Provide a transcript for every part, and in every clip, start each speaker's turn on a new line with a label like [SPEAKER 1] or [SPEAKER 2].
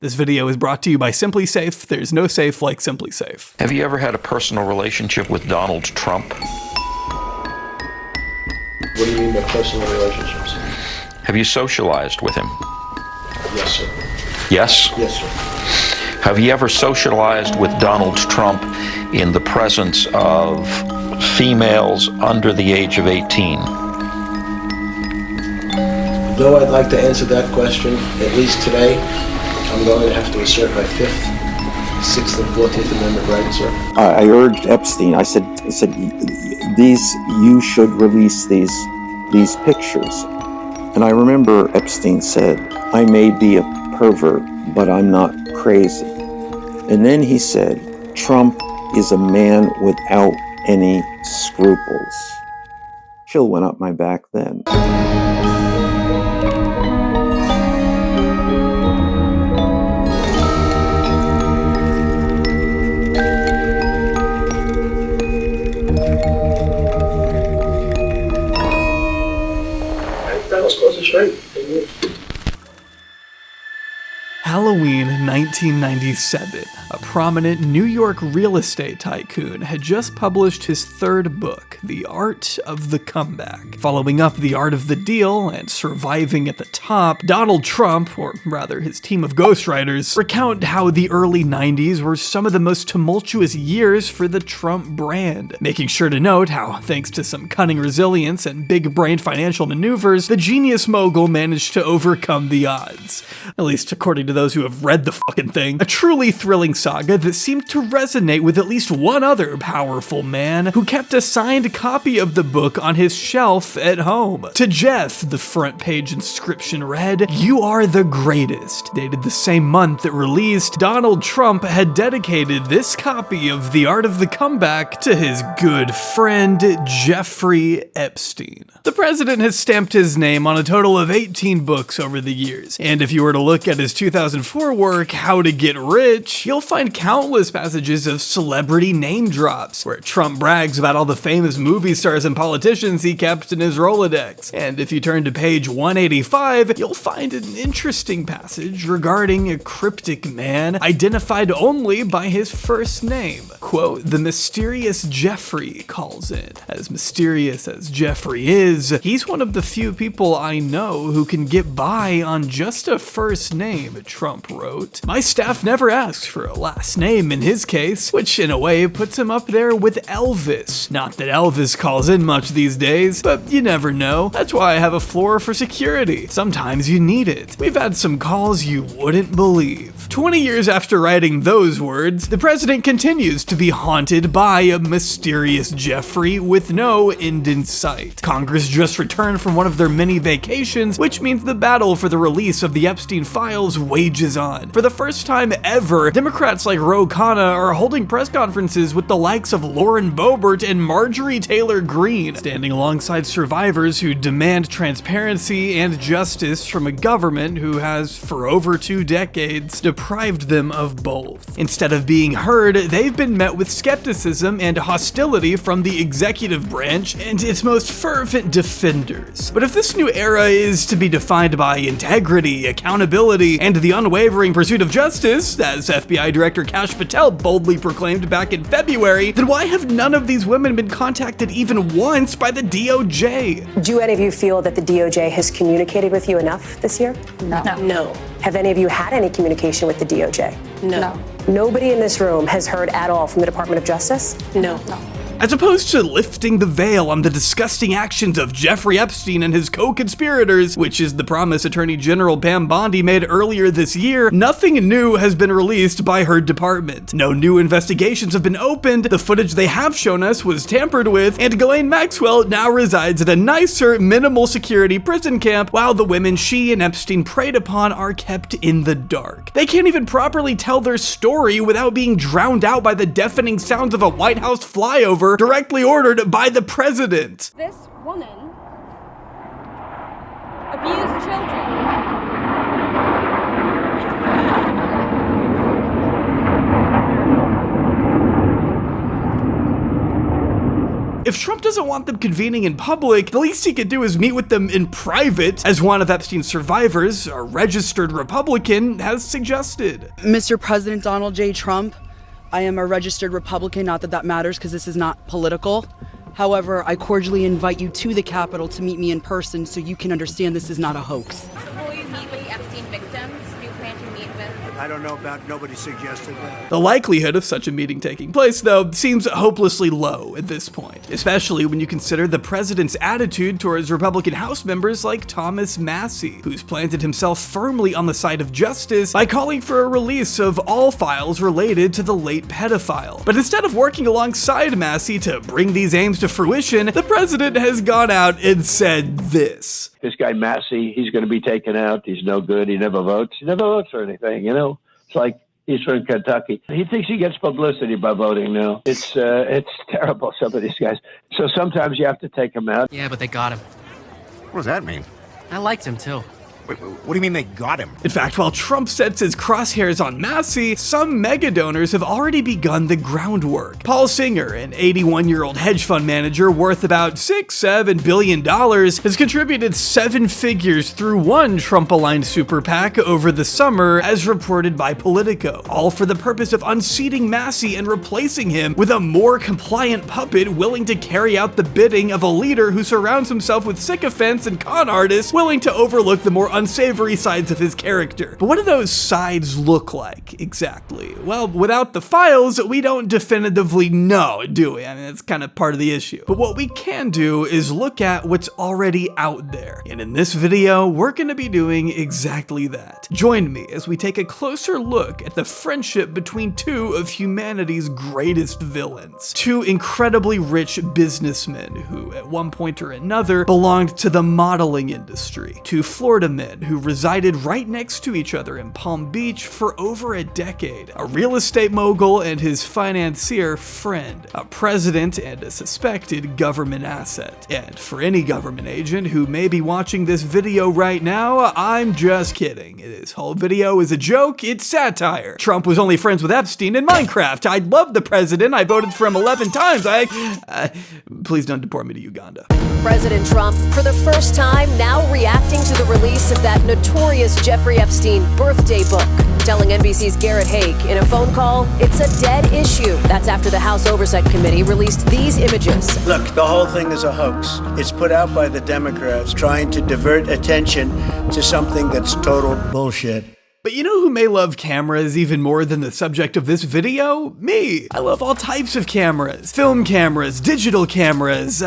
[SPEAKER 1] This video is brought to you by Simply Safe. There's no safe like Simply Safe.
[SPEAKER 2] Have you ever had a personal relationship with Donald Trump?
[SPEAKER 3] What do you mean by personal relationships?
[SPEAKER 2] Have you socialized with him?
[SPEAKER 3] Yes, sir.
[SPEAKER 2] Yes?
[SPEAKER 3] Yes, sir.
[SPEAKER 2] Have you ever socialized with Donald Trump in the presence of females under the age of 18?
[SPEAKER 3] Though I'd like to answer that question, at least today, I'm going to have to assert my 5th, 6th, and 14th Amendment rights, sir.
[SPEAKER 4] I urged Epstein. I said, you should release these pictures. And I remember Epstein said, I may be a pervert, but I'm not crazy. And then he said, Trump is a man without any scruples. Chill went up my back then.
[SPEAKER 3] That was close and straight.
[SPEAKER 1] Halloween 1997. A prominent New York real estate tycoon had just published his 3rd book, The Art of the Comeback. Following up The Art of the Deal and Surviving at the Top, Donald Trump, or rather his team of ghostwriters, recount how the early 90s were some of the most tumultuous years for the Trump brand, making sure to note how, thanks to some cunning resilience and big-brained financial maneuvers, the genius mogul managed to overcome the odds. At least according to those who have read the fucking thing. A truly thrilling saga that seemed to resonate with at least one other powerful man who kept a signed copy of the book on his shelf at home. To Jeff, the front page inscription read, "You are the greatest." Dated the same month it released, Donald Trump had dedicated this copy of The Art of the Comeback to his good friend, Jeffrey Epstein. The president has stamped his name on a total of 18 books over the years, and if you were to look at his 2004 work, How to Get Rich, you'll find countless passages of celebrity name drops, where Trump brags about all the famous movie stars and politicians he kept in his Rolodex. And if you turn to page 185, you'll find an interesting passage regarding a cryptic man identified only by his first name. Quote, "The mysterious Jeffrey calls it. As mysterious as Jeffrey is, he's one of the few people I know who can get by on just a first name," Trump wrote. "My staff never asks for a last name in his case," which in a way puts him up there with Elvis. Not that Elvis calls in much these days, but you never know. That's why I have a floor for security. Sometimes you need it. We've had some calls you wouldn't believe. 20 years after writing those words, the president continues to be haunted by a mysterious Jeffrey with no end in sight. Congress just returned from one of their many vacations, which means the battle for the release of the Epstein files wages on. For the first time ever, Democrats like Ro Khanna are holding press conferences with the likes of Lauren Boebert and Marjorie Taylor Greene, standing alongside survivors who demand transparency and justice from a government who has, for over 2 decades, deprived them of both. Instead of being heard, they've been met with skepticism and hostility from the executive branch and its most fervent defenders. But if this new era is to be defined by integrity, accountability, and the unwavering pursuit of justice, as FBI Director Kash Patel boldly proclaimed back in February, then why have none of these women been contacted even once by the DOJ?
[SPEAKER 5] Do any of you feel that the DOJ has communicated with you enough this year?
[SPEAKER 6] No.
[SPEAKER 5] Have any of you had any communication with the DOJ?
[SPEAKER 6] No.
[SPEAKER 5] Nobody in this room has heard at all from the Department of Justice?
[SPEAKER 6] No.
[SPEAKER 1] As opposed to lifting the veil on the disgusting actions of Jeffrey Epstein and his co-conspirators, which is the promise Attorney General Pam Bondi made earlier this year, nothing new has been released by her department. No new investigations have been opened, the footage they have shown us was tampered with, and Ghislaine Maxwell now resides at a nicer, minimal security prison camp, while the women she and Epstein preyed upon are kept in the dark. They can't even properly tell their story without being drowned out by the deafening sounds of a White House flyover directly ordered by the president.
[SPEAKER 7] This woman abused children.
[SPEAKER 1] if Trump doesn't want them convening in public, the least he could do is meet with them in private, as one of Epstein's survivors, a registered Republican, has suggested.
[SPEAKER 6] Mr. President Donald J. Trump, I am a registered Republican, not that that matters because this is not political. However, I cordially invite you to the Capitol to meet me in person so you can understand this is not a hoax.
[SPEAKER 7] Will you meet with the Epstein victims? Do you plan to meet with?
[SPEAKER 8] I don't know about, nobody suggested that.
[SPEAKER 1] The likelihood of such a meeting taking place, though, seems hopelessly low at this point, especially when you consider the president's attitude towards Republican House members like Thomas Massie, who's planted himself firmly on the side of justice by calling for a release of all files related to the late pedophile. But instead of working alongside Massie to bring these aims to fruition, the president has gone out and said this.
[SPEAKER 9] This guy Massey, he's going to be taken out. He's no good. He never votes. He never votes for anything, you know? It's like he's from Kentucky. He thinks he gets publicity by voting now. It's terrible, some of these guys. So sometimes you have to take him out.
[SPEAKER 10] Yeah, but they got him.
[SPEAKER 8] What does that mean?
[SPEAKER 10] I liked him too.
[SPEAKER 8] Wait, what do you mean they got him?
[SPEAKER 1] In fact, while Trump sets his crosshairs on Massie, some mega donors have already begun the groundwork. Paul Singer, an 81-year-old hedge fund manager worth about $6-7 billion, has contributed 7 figures through one Trump-aligned super PAC over the summer, as reported by Politico, all for the purpose of unseating Massie and replacing him with a more compliant puppet willing to carry out the bidding of a leader who surrounds himself with sycophants and con artists willing to overlook the more unsavory sides of his character. But what do those sides look like exactly? Well, without the files, we don't definitively know, do we? I mean, that's kind of part of the issue. But what we can do is look at what's already out there. And in this video, we're going to be doing exactly that. Join me as we take a closer look at the friendship between two of humanity's greatest villains. Two incredibly rich businessmen who, at one point or another, belonged to the modeling industry. Two Florida men who resided right next to each other in Palm Beach for over a decade, a real estate mogul and his financier friend, a president and a suspected government asset. And for any government agent who may be watching this video right now, I'm just kidding. This whole video is a joke, it's satire. Trump was only friends with Epstein in Minecraft. I love the president, I voted for him 11 times. Please don't deport me to Uganda.
[SPEAKER 5] President Trump, for the first time, now reacting to the release of that notorious Jeffrey Epstein birthday book, telling NBC's Garrett Haake in a phone call, it's a dead issue. That's after the House Oversight Committee released these images.
[SPEAKER 8] Look, the whole thing is a hoax. It's put out by the Democrats trying to divert attention to something that's total bullshit.
[SPEAKER 1] But you know who may love cameras even more than the subject of this video? Me! I love all types of cameras. Film cameras, digital cameras,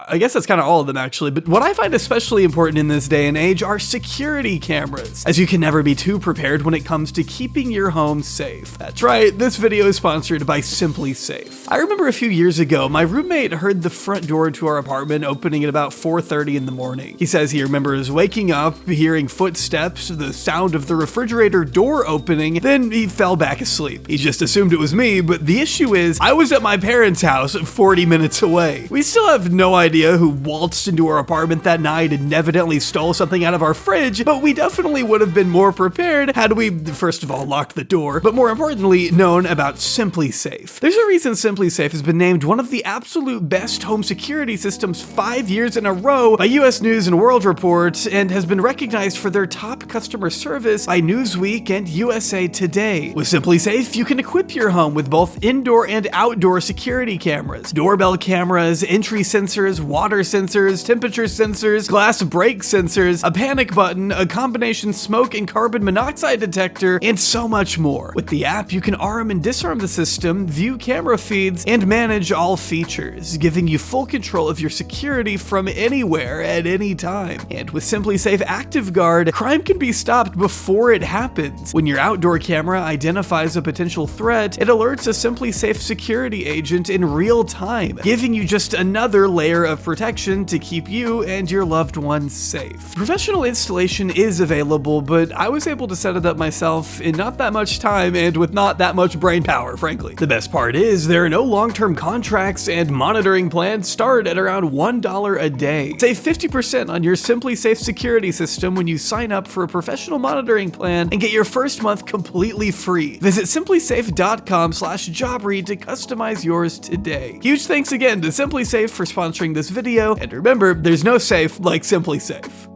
[SPEAKER 1] I guess that's kind of all of them actually, but what I find especially important in this day and age are security cameras, as you can never be too prepared when it comes to keeping your home safe. That's right, this video is sponsored by Simply Safe. I remember a few years ago, my roommate heard the front door to our apartment opening at about 4:30 in the morning. He says he remembers waking up, hearing footsteps, the sound of the refrigerator door opening, then he fell back asleep. He just assumed it was me, but the issue is, I was at my parents' house 40 minutes away. We still have no idea who waltzed into our apartment that night and evidently stole something out of our fridge, but we definitely would have been more prepared had we, first of all, locked the door, but more importantly, known about Simply Safe. There's a reason Simply Safe has been named one of the absolute best home security systems 5 years in a row by US News and World Report, and has been recognized for their top customer service by Newsweek and USA Today. With Simply Safe, you can equip your home with both indoor and outdoor security cameras, doorbell cameras, entry sensors, water sensors, temperature sensors, glass break sensors, a panic button, a combination smoke and carbon monoxide detector, and so much more. With the app, you can arm and disarm the system, view camera feeds, and manage all features, giving you full control of your security from anywhere at any time. And with Simply Safe Active Guard, crime can be stopped before it happens. When your outdoor camera identifies a potential threat, it alerts a Simply Safe security agent in real time, giving you just another layer of of protection to keep you and your loved ones safe. Professional installation is available, but I was able to set it up myself in not that much time and with not that much brain power, frankly. The best part is there are no long-term contracts and monitoring plans start at around $1 a day. Save 50% on your SimpliSafe security system when you sign up for a professional monitoring plan and get your first month completely free. Visit simplysafe.com/jobread to customize yours today. Huge thanks again to SimpliSafe for sponsoring this video, and remember, there's no safe like SimpliSafe.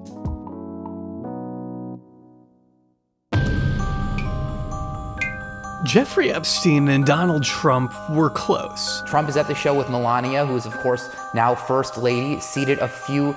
[SPEAKER 1] Jeffrey Epstein and Donald Trump were close.
[SPEAKER 10] Trump is at the show with Melania, who is of course now First Lady, seated a few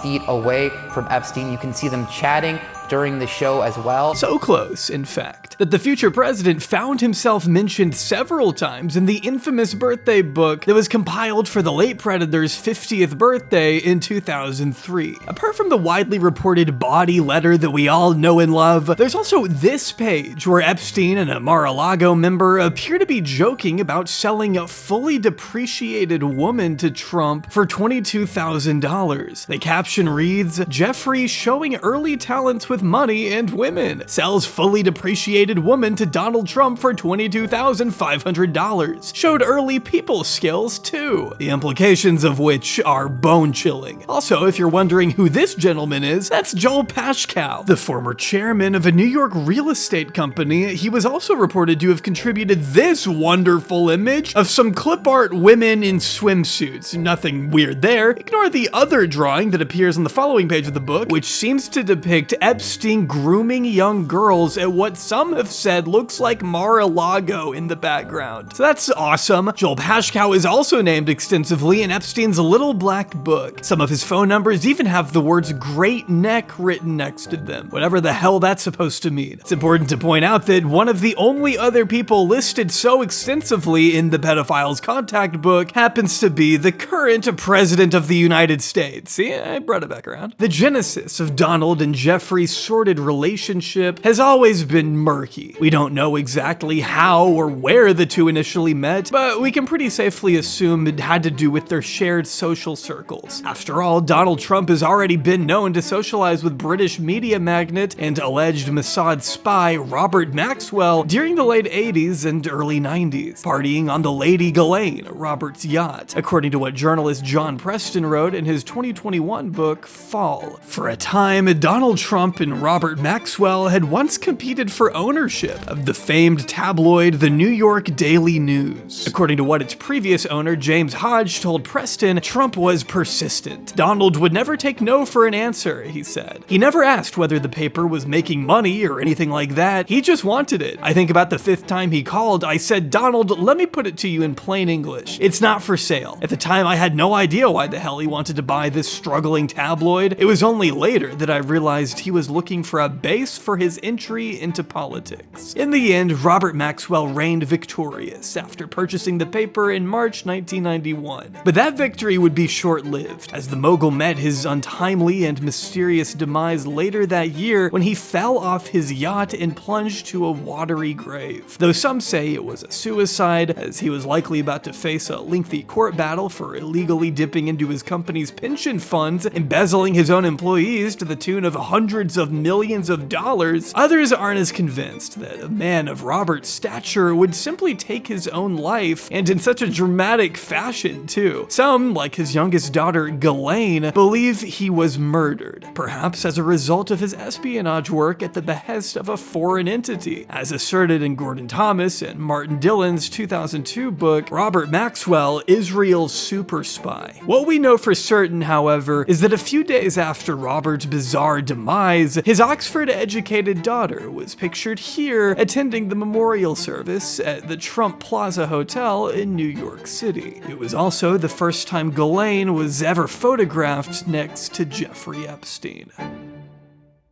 [SPEAKER 10] feet away from Epstein. You can see them chatting during the show as well.
[SPEAKER 1] So close, in fact, that the future president found himself mentioned several times in the infamous birthday book that was compiled for the late predator's 50th birthday in 2003. Apart from the widely reported body letter that we all know and love, there's also this page where Epstein and a Mar-a-Lago member appear to be joking about selling a fully depreciated woman to Trump for $22,000. The caption reads, "Jeffrey showing early talents with money and women. Sells fully depreciated woman to Donald Trump for $22,500. Showed early people skills too." The implications of which are bone-chilling. Also, if you're wondering who this gentleman is, that's Joel Pashkow, the former chairman of a New York real estate company. He was also reported to have contributed this wonderful image of some clip art women in swimsuits. Nothing weird there. Ignore the other drawing that appears on the following page of the book, which seems to depict Epstein grooming young girls at what some have said looks like Mar-a-Lago in the background. So that's awesome. Joel Pashkow is also named extensively in Epstein's little black book. Some of his phone numbers even have the words "great neck" written next to them, whatever the hell that's supposed to mean. It's important to point out that one of the only other people listed so extensively in the pedophile's contact book happens to be the current president of the United States. See, I brought it back around. The genesis of Donald and Jeffrey's sordid relationship has always been murky. We don't know exactly how or where the two initially met, but we can pretty safely assume it had to do with their shared social circles. After all, Donald Trump has already been known to socialize with British media magnate and alleged Mossad spy Robert Maxwell during the late 80s and early 90s, partying on the Lady Ghislaine, Robert's yacht, according to what journalist John Preston wrote in his 2021 book, Fall. For a time, Donald Trump and Robert Maxwell had once competed for ownership of the famed tabloid The New York Daily News. According to what its previous owner, James Hodge, told Preston, Trump was persistent. Donald would never take no for an answer, he said. He never asked whether the paper was making money or anything like that. He just wanted it. I think about the 5th time he called, I said, "Donald, let me put it to you in plain English. It's not for sale." At the time, I had no idea why the hell he wanted to buy this struggling tabloid. It was only later that I realized he was looking for a base for his entry into politics. In the end, Robert Maxwell reigned victorious after purchasing the paper in March 1991. But that victory would be short-lived, as the mogul met his untimely and mysterious demise later that year when he fell off his yacht and plunged to a watery grave. Though some say it was a suicide, as he was likely about to face a lengthy court battle for illegally dipping into his company's pension funds, embezzling his own employees to the tune of hundreds of millions of dollars, others aren't as convinced that a man of Robert's stature would simply take his own life, and in such a dramatic fashion too. Some, like his youngest daughter Ghislaine, believe he was murdered, perhaps as a result of his espionage work at the behest of a foreign entity. As asserted in Gordon Thomas and Martin Dillon's 2002 book, Robert Maxwell, Israel's super spy. What we know for certain, however, is that a few days after Robert's bizarre demise, his Oxford-educated daughter was pictured here attending the memorial service at the Trump Plaza Hotel in New York City. It was also the first time Ghislaine was ever photographed next to Jeffrey Epstein.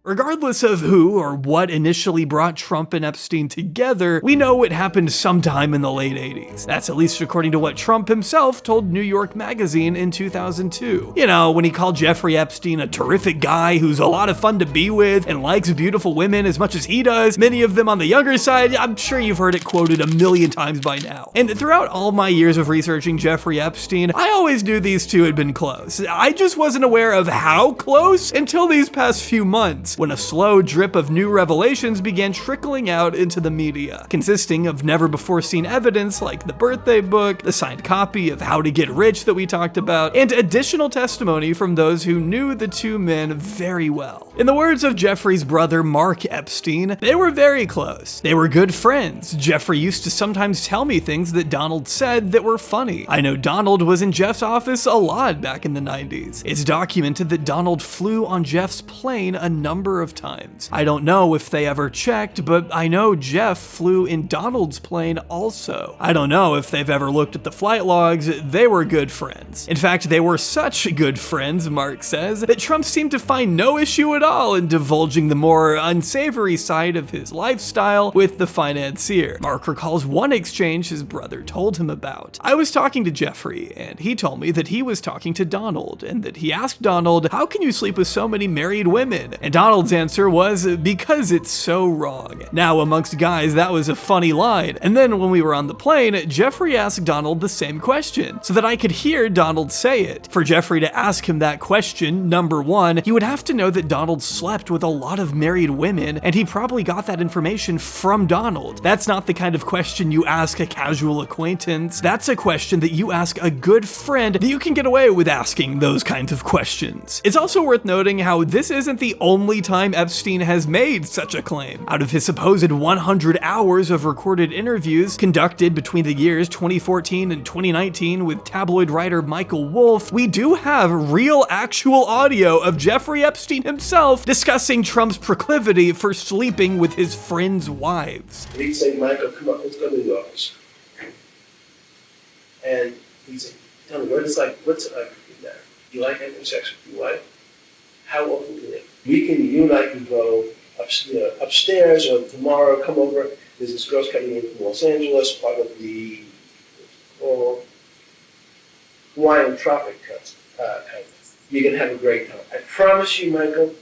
[SPEAKER 1] Regardless of who or what initially brought Trump and Epstein together, we know it happened sometime in the late 80s. That's at least according to what Trump himself told New York Magazine in 2002. You know, when he called Jeffrey Epstein a terrific guy who's a lot of fun to be with and likes beautiful women as much as he does, many of them on the younger side. I'm sure you've heard it quoted a million times by now. And throughout all my years of researching Jeffrey Epstein, I always knew these two had been close. I just wasn't aware of how close until these past few months, when a slow drip of new revelations began trickling out into the media, consisting of never-before-seen evidence like the birthday book, the signed copy of How to Get Rich that we talked about, and additional testimony from those who knew the two men very well. In the words of Jeffrey's brother Mark Epstein, they were very close. They were good friends. Jeffrey used to sometimes tell me things that Donald said that were funny. I know Donald was in Jeff's office a lot back in the 90s. It's documented that Donald flew on Jeff's plane a number of times. I don't know if they ever checked, but I know Jeff flew in Donald's plane also. I don't know if they've ever looked at the flight logs. They were good friends. In fact, they were such good friends, Mark says, that Trump seemed to find no issue at all in divulging the more unsavory side of his lifestyle with the financier. Mark recalls one exchange his brother told him about. I was talking to Jeffrey, and he told me that he was talking to Donald, and that he asked Donald, "How can you sleep with so many married women?" And Donald's answer was, "Because it's so wrong." Now, amongst guys, that was a funny line. And then when we were on the plane, Jeffrey asked Donald the same question, so that I could hear Donald say it. For Jeffrey to ask him that question, number one, he would have to know that Donald slept with a lot of married women, and he probably got that information from Donald. That's not the kind of question you ask a casual acquaintance. That's a question that you ask a good friend that you can get away with asking those kinds of questions. It's also worth noting how this isn't the only time Epstein has made such a claim. Out of his supposed 100 hours of recorded interviews conducted between the years 2014 and 2019 with tabloid writer Michael Wolff, we do have real actual audio of Jeffrey Epstein himself discussing Trump's proclivity for sleeping with his friends' wives.
[SPEAKER 3] He'd say, "Michael, come on, let's go to the office." And he'd say, "Tell me, what's it like now? You like having sex with your wife? How often do you and I can go upstairs, or tomorrow come over. There's this girl's coming in from Los Angeles, part of the Hawaiian Tropic You're going to have a great time. I promise you, Michael,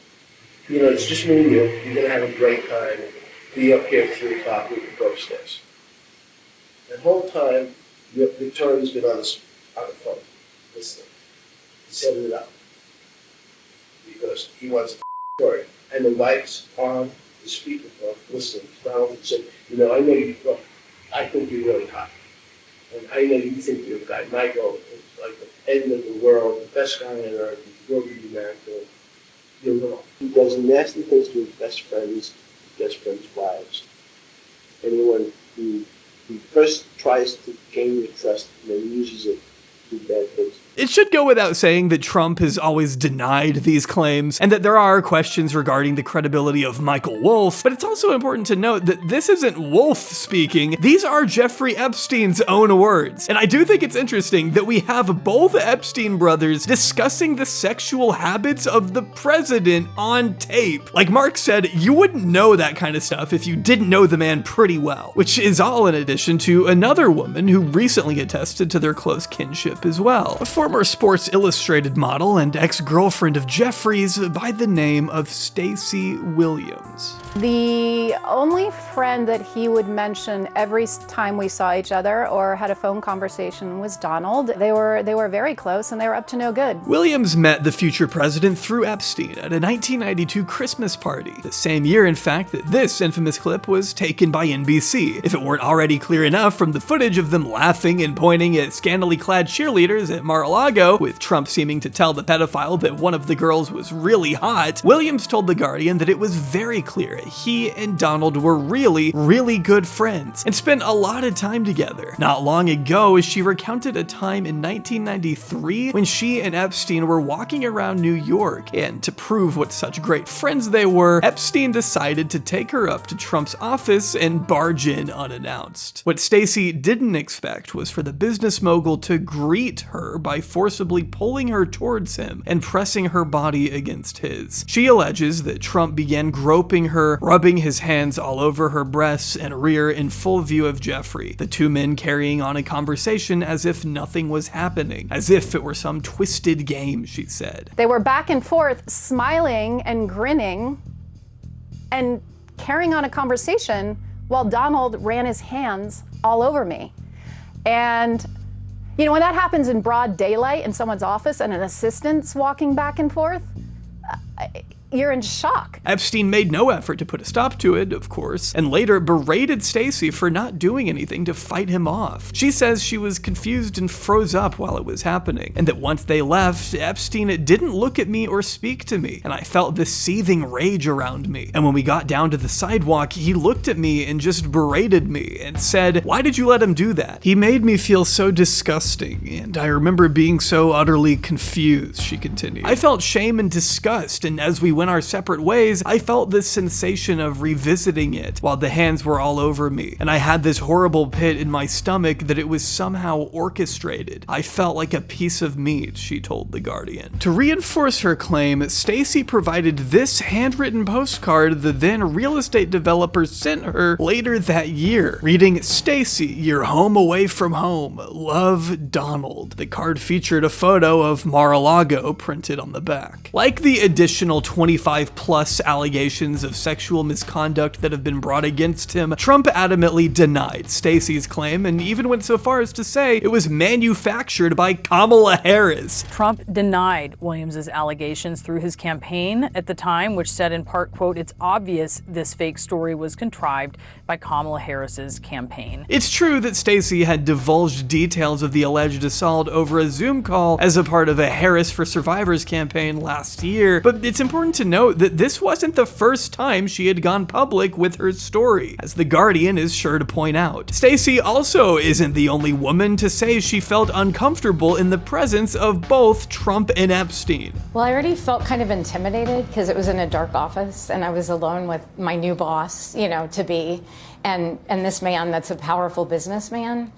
[SPEAKER 3] it's just me and you. You're going to have a great time. Be up here at 3 o'clock. We can go upstairs." The whole time, Victoria's been on the phone listening. He set it up because he wants a story. And the wife's on the speakerphone listening. Donald said, "I know I think you're really hot. And I know you think you're a guy. Michael is like the end of the world, the best guy on earth. He will be married to him. You're wrong." He does nasty things to his best friends' wives. Anyone who first tries to gain your trust and then uses it to do bad things.
[SPEAKER 1] It should go without saying that Trump has always denied these claims, and that there are questions regarding the credibility of Michael Wolff, but it's also important to note that this isn't Wolff speaking, these are Jeffrey Epstein's own words. And I do think it's interesting that we have both Epstein brothers discussing the sexual habits of the president on tape. Like Mark said, you wouldn't know that kind of stuff if you didn't know the man pretty well, which is all in addition to another woman who recently attested to their close kinship as well. Former Sports Illustrated model and ex-girlfriend of Jeffrey's by the name of Stacey Williams.
[SPEAKER 11] The only friend that he would mention every time we saw each other or had a phone conversation was Donald. They were very close and they were up to no good.
[SPEAKER 1] Williams met the future president through Epstein at a 1992 Christmas party. The same year, in fact, that this infamous clip was taken by NBC. If it weren't already clear enough from the footage of them laughing and pointing at scantily clad cheerleaders at Mar-a-Lago, with Trump seeming to tell the pedophile that one of the girls was really hot, Williams told The Guardian that it was very clear he and Donald were really, really good friends and spent a lot of time together. Not long ago, she recounted a time in 1993 when she and Epstein were walking around New York, and to prove what such great friends they were, Epstein decided to take her up to Trump's office and barge in unannounced. What Stacey didn't expect was for the business mogul to greet greet her by forcibly pulling her towards him and pressing her body against his. She alleges that Trump began groping her, rubbing his hands all over her breasts and rear in full view of Jeffrey, the two men carrying on a conversation as if nothing was happening, as if it were some twisted game, she said.
[SPEAKER 11] They were back and forth, smiling and grinning and carrying on a conversation while Donald ran his hands all over me. And you know, when that happens in broad daylight in someone's office and an assistant's walking back and forth, you're in shock.
[SPEAKER 1] Epstein made no effort to put a stop to it, of course, and later berated Stacey for not doing anything to fight him off. She says she was confused and froze up while it was happening, and that once they left, Epstein didn't look at me or speak to me, and I felt this seething rage around me. And when we got down to the sidewalk, he looked at me and just berated me and said, "Why did you let him do that?" He made me feel so disgusting, and I remember being so utterly confused, she continued. I felt shame and disgust, and as we went our separate ways, I felt this sensation of revisiting it while the hands were all over me, and I had this horrible pit in my stomach that it was somehow orchestrated. I felt like a piece of meat, she told The Guardian. To reinforce her claim, Stacey provided this handwritten postcard the then real estate developer sent her later that year, reading, "Stacey, you're home away from home. Love, Donald." The card featured a photo of Mar-a-Lago printed on the back. Like the additional 25 plus allegations of sexual misconduct that have been brought against him, Trump adamantly denied Stacey's claim and even went so far as to say it was manufactured by Kamala Harris.
[SPEAKER 12] Trump denied Williams's allegations through his campaign at the time, which said in part, quote, "It's obvious this fake story was contrived by Kamala Harris's campaign."
[SPEAKER 1] It's true that Stacey had divulged details of the alleged assault over a Zoom call as a part of a Harris for Survivors campaign last year, but it's important to note that this wasn't the first time she had gone public with her story, as The Guardian is sure to point out. Stacey also isn't the only woman to say she felt uncomfortable in the presence of both Trump and Epstein.
[SPEAKER 13] Well, I already felt kind of intimidated because it was in a dark office and I was alone with my new boss, to be, and this man that's a powerful businessman.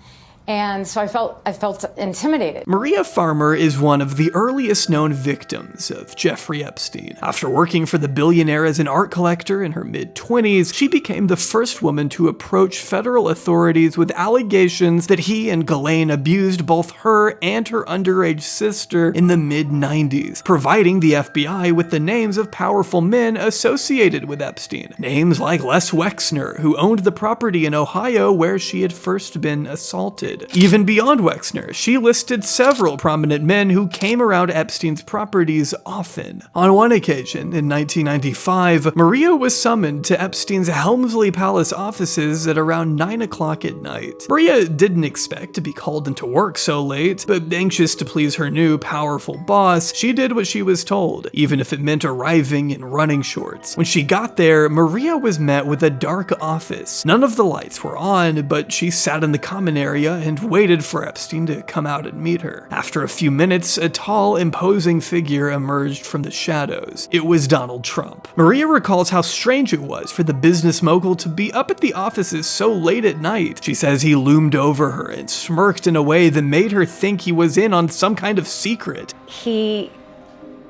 [SPEAKER 13] And so I felt intimidated.
[SPEAKER 1] Maria Farmer is one of the earliest known victims of Jeffrey Epstein. After working for the billionaire as an art collector in her mid-20s, she became the first woman to approach federal authorities with allegations that he and Ghislaine abused both her and her underage sister in the mid-90s, providing the FBI with the names of powerful men associated with Epstein. Names like Les Wexner, who owned the property in Ohio where she had first been assaulted. Even beyond Wexner, she listed several prominent men who came around Epstein's properties often. On one occasion, in 1995, Maria was summoned to Epstein's Helmsley Palace offices at around 9 o'clock at night. Maria didn't expect to be called into work so late, but anxious to please her new, powerful boss, she did what she was told, even if it meant arriving in running shorts. When she got there, Maria was met with a dark office. None of the lights were on, but she sat in the common area and waited for Epstein to come out and meet her. After a few minutes, a tall, imposing figure emerged from the shadows. It was Donald Trump. Maria recalls how strange it was for the business mogul to be up at the offices so late at night. She says he loomed over her and smirked in a way that made her think he was in on some kind of secret.
[SPEAKER 13] He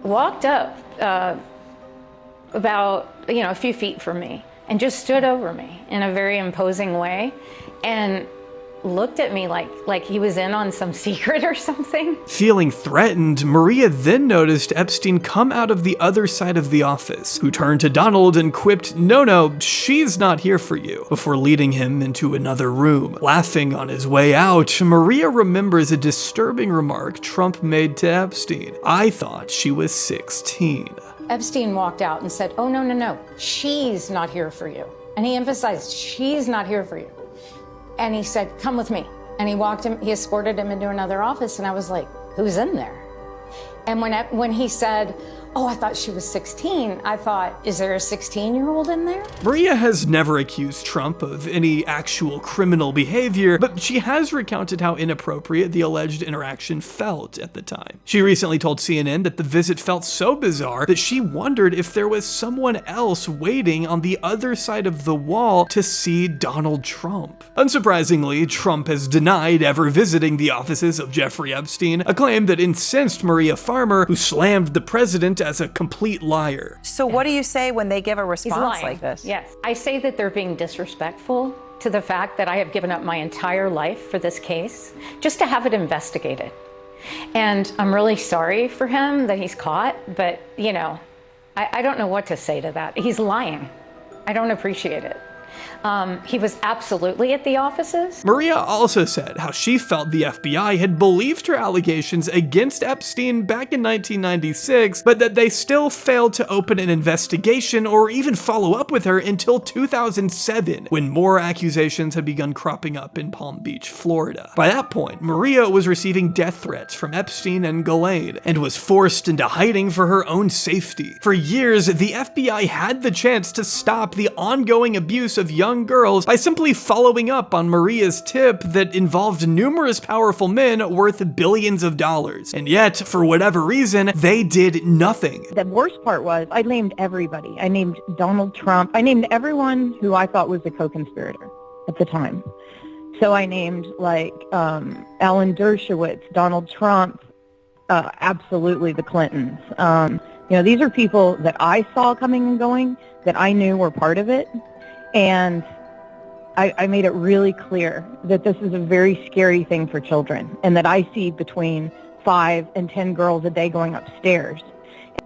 [SPEAKER 13] walked up about, a few feet from me and just stood over me in a very imposing way and looked at me like he was in on some secret or something.
[SPEAKER 1] Feeling threatened, Maria then noticed Epstein come out of the other side of the office, who turned to Donald and quipped, "No, she's not here for you," before leading him into another room. Laughing on his way out, Maria remembers a disturbing remark Trump made to Epstein. "I thought she was 16.
[SPEAKER 13] Epstein walked out and said, "Oh, no, she's not here for you." And he emphasized, "She's not here for you." And he said, "Come with me." And he escorted him into another office, and I was like, "Who's in there?" And when he said, oh, I thought she was 16. I thought, is there a 16-year-old in there?
[SPEAKER 1] Maria has never accused Trump of any actual criminal behavior, but she has recounted how inappropriate the alleged interaction felt at the time. She recently told CNN that the visit felt so bizarre that she wondered if there was someone else waiting on the other side of the wall to see Donald Trump. Unsurprisingly, Trump has denied ever visiting the offices of Jeffrey Epstein, a claim that incensed Maria Farmer, who slammed the president as a complete liar.
[SPEAKER 14] So what do you say when they give a response like this?
[SPEAKER 13] Yes. I say that they're being disrespectful to the fact that I have given up my entire life for this case just to have it investigated. And I'm really sorry for him that he's caught, but you know, I don't know what to say to that. He's lying. I don't appreciate it. He was absolutely at the offices.
[SPEAKER 1] Maria also said how she felt the FBI had believed her allegations against Epstein back in 1996, but that they still failed to open an investigation or even follow up with her until 2007, when more accusations had begun cropping up in Palm Beach, Florida. By that point, Maria was receiving death threats from Epstein and Ghislaine, and was forced into hiding for her own safety. For years, the FBI had the chance to stop the ongoing abuse of young girls by simply following up on Maria's tip that involved numerous powerful men worth billions of dollars. And yet, for whatever reason, they did nothing.
[SPEAKER 15] The worst part was I named everybody. I named Donald Trump. I named everyone who I thought was a co-conspirator at the time. So I named like Alan Dershowitz, Donald Trump, absolutely the Clintons. You know, these are people that I saw coming and going, that I knew were part of it. And I made it really clear that this is a very scary thing for children, and that I see between 5 and 10 girls a day going upstairs.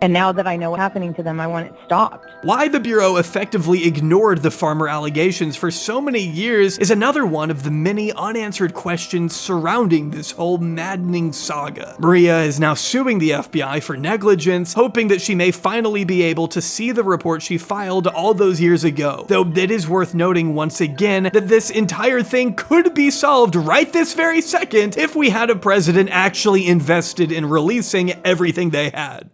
[SPEAKER 15] And now that I know what's happening to them, I want it stopped.
[SPEAKER 1] Why the Bureau effectively ignored the Farmer allegations for so many years is another one of the many unanswered questions surrounding this whole maddening saga. Maria is now suing the FBI for negligence, hoping that she may finally be able to see the report she filed all those years ago. Though it is worth noting once again that this entire thing could be solved right this very second if we had a president actually invested in releasing everything they had.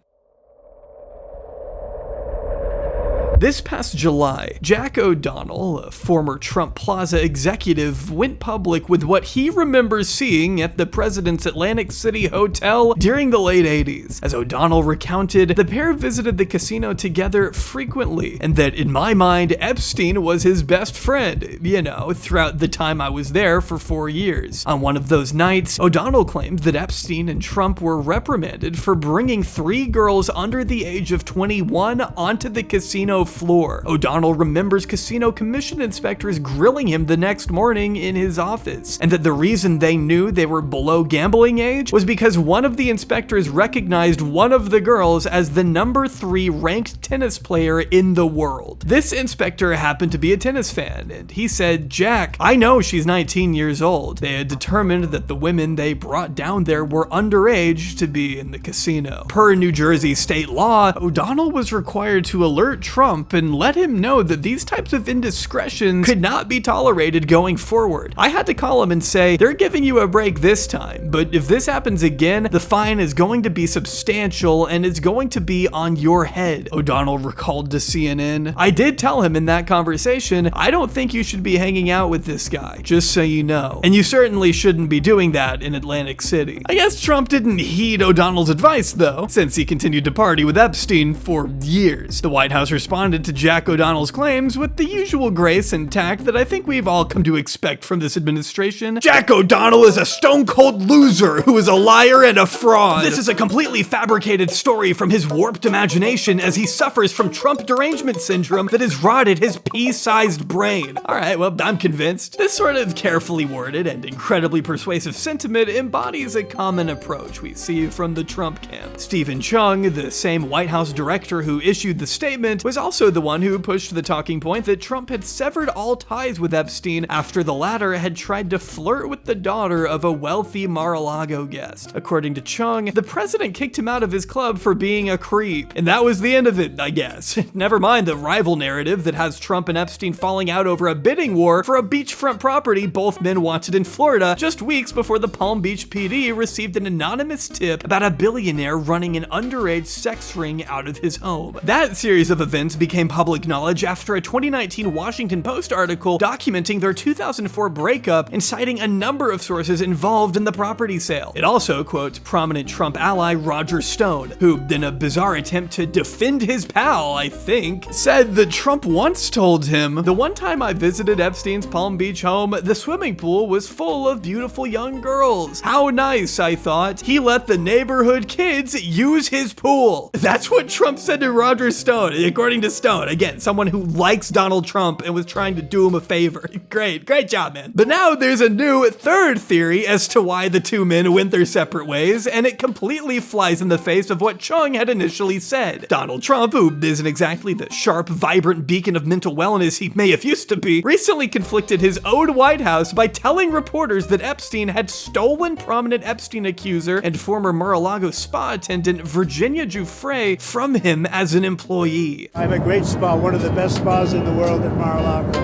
[SPEAKER 1] This past July, Jack O'Donnell, a former Trump Plaza executive, went public with what he remembers seeing at the president's Atlantic City hotel during the late 80s. As O'Donnell recounted, the pair visited the casino together frequently, and that, in my mind, Epstein was his best friend, you know, throughout the time I was there for 4 years. On one of those nights, O'Donnell claimed that Epstein and Trump were reprimanded for bringing 3 girls under the age of 21 onto the casino floor. O'Donnell remembers casino commission inspectors grilling him the next morning in his office, and that the reason they knew they were below gambling age was because one of the inspectors recognized one of the girls as the number 3 ranked tennis player in the world. This inspector happened to be a tennis fan, and he said, "Jack, I know she's 19 years old. They had determined that the women they brought down there were underage to be in the casino." Per New Jersey state law, O'Donnell was required to alert Trump and let him know that these types of indiscretions could not be tolerated going forward. I had to call him and say, "They're giving you a break this time, but if this happens again, the fine is going to be substantial and it's going to be on your head," O'Donnell recalled to CNN. "I did tell him in that conversation, I don't think you should be hanging out with this guy, just so you know. And you certainly shouldn't be doing that in Atlantic City." I guess Trump didn't heed O'Donnell's advice though, since he continued to party with Epstein for years. The White House responded to Jack O'Donnell's claims with the usual grace and tact that I think we've all come to expect from this administration. "Jack O'Donnell is a stone-cold loser who is a liar and a fraud. This is a completely fabricated story from his warped imagination as he suffers from Trump derangement syndrome that has rotted his pea-sized brain." Alright, well, I'm convinced. This sort of carefully worded and incredibly persuasive sentiment embodies a common approach we see from the Trump camp. Stephen Chung, the same White House director who issued the statement, was also also the one who pushed the talking point that Trump had severed all ties with Epstein after the latter had tried to flirt with the daughter of a wealthy Mar-a-Lago guest. According to Chung, the president kicked him out of his club for being a creep, and that was the end of it, I guess. Never mind the rival narrative that has Trump and Epstein falling out over a bidding war for a beachfront property both men wanted in Florida just weeks before the Palm Beach PD received an anonymous tip about a billionaire running an underage sex ring out of his home. That series of events became public knowledge after a 2019 Washington Post article documenting their 2004 breakup and citing a number of sources involved in the property sale. It also quotes prominent Trump ally Roger Stone, who, in a bizarre attempt to defend his pal, I think, said that Trump once told him, "The one time I visited Epstein's Palm Beach home, the swimming pool was full of beautiful young girls. How nice, I thought. He let the neighborhood kids use his pool." That's what Trump said to Roger Stone, according to Stone. Again, someone who likes Donald Trump and was trying to do him a favor. Great job, man. But now there's a new third theory as to why the two men went their separate ways, and it completely flies in the face of what Chung had initially said. Donald Trump, who isn't exactly the sharp, vibrant beacon of mental wellness he may have used to be, recently conflicted his own White House by telling reporters that Epstein had stolen prominent Epstein accuser and former Mar-a-Lago spa attendant Virginia Giuffre from him as an employee.
[SPEAKER 8] I have a great spa, one of the best spas in the world at Mar-a-Lago,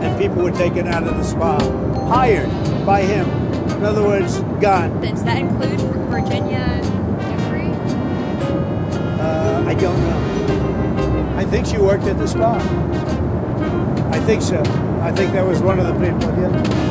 [SPEAKER 8] and people were taken out of the spa, hired by him. In other words, gone.
[SPEAKER 7] Does that include Virginia Jeffrey?
[SPEAKER 8] I don't know. I think she worked at the spa. I think so. I think that was one of the people, yeah.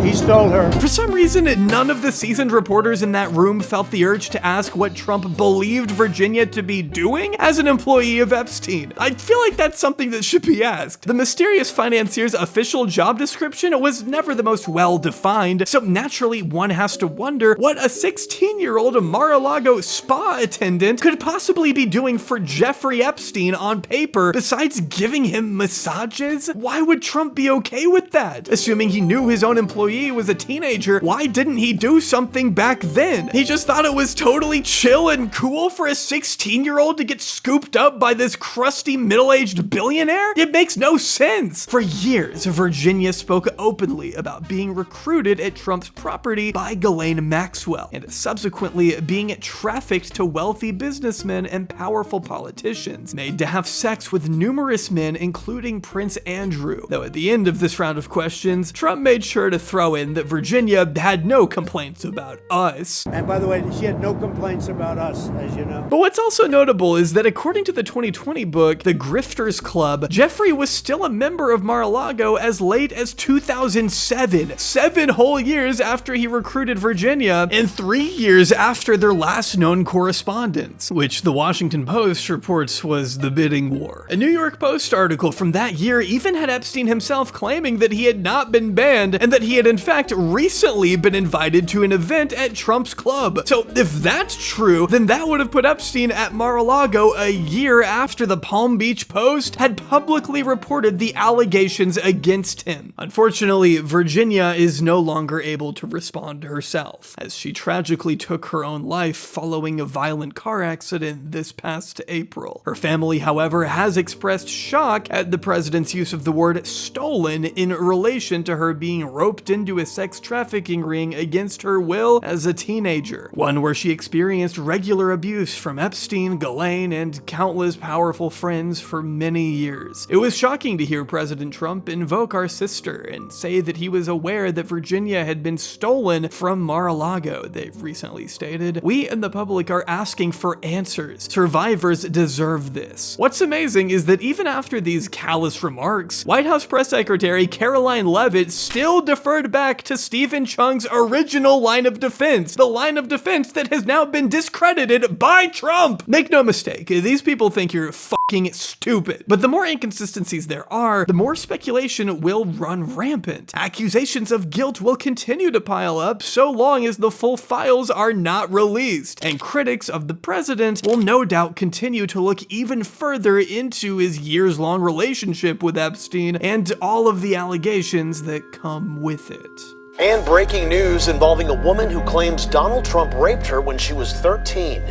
[SPEAKER 8] He stole her.
[SPEAKER 1] For some reason, none of the seasoned reporters in that room felt the urge to ask what Trump believed Virginia to be doing as an employee of Epstein. I feel like that's something that should be asked. The mysterious financier's official job description was never the most well-defined, so naturally one has to wonder what a 16-year-old Mar-a-Lago spa attendant could possibly be doing for Jeffrey Epstein on paper besides giving him massages? Why would Trump be okay with that? Assuming he knew his own employee was a teenager, why didn't he do something back then? He just thought it was totally chill and cool for a 16-year-old to get scooped up by this crusty middle-aged billionaire? It makes no sense. For years, Virginia spoke openly about being recruited at Trump's property by Ghislaine Maxwell, and subsequently being trafficked to wealthy businessmen and powerful politicians, made to have sex with numerous men, including Prince Andrew. Though at the end of this round of questions, Trump made sure to throw in that Virginia had no complaints about us.
[SPEAKER 8] And by the way, she had no complaints about us, as you know.
[SPEAKER 1] But what's also notable is that according to the 2020 book, The Grifters Club, Jeffrey was still a member of Mar-a-Lago as late as 2007. 7 whole years after he recruited Virginia, and 3 years after their last known correspondence, which the Washington Post reports was the bidding war. A New York Post article from that year even had Epstein himself claiming that he had not been banned and that he had in fact recently been invited to an event at Trump's club. So if that's true, then that would have put Epstein at Mar-a-Lago a year after the Palm Beach Post had publicly reported the allegations against him. Unfortunately, Virginia is no longer able to respond herself, as she tragically took her own life following a violent car accident this past April. Her family, however, has expressed shock at the president's use of the word stolen in relation to her being roped into a sex trafficking ring against her will as a teenager, one where she experienced regular abuse from Epstein, Ghislaine, and countless powerful friends for many years. It was shocking to hear President Trump invoke our sister and say that he was aware that Virginia had been stolen from Mar-a-Lago, they've recently stated. We and the public are asking for answers. Survivors deserve this. What's amazing is that even after these callous remarks, White House Press Secretary Caroline Leavitt still deferred back to Stephen Chung's original line of defense, the line of defense that has now been discredited by Trump. Make no mistake, these people think you're fucking stupid. But the more inconsistencies there are, the more speculation will run rampant. Accusations of guilt will continue to pile up so long as the full files are not released. And critics of the president will no doubt continue to look even further into his years-long relationship with Epstein and all of the allegations that come with it.
[SPEAKER 16] And breaking news involving a woman who claims Donald Trump raped her when she was 13.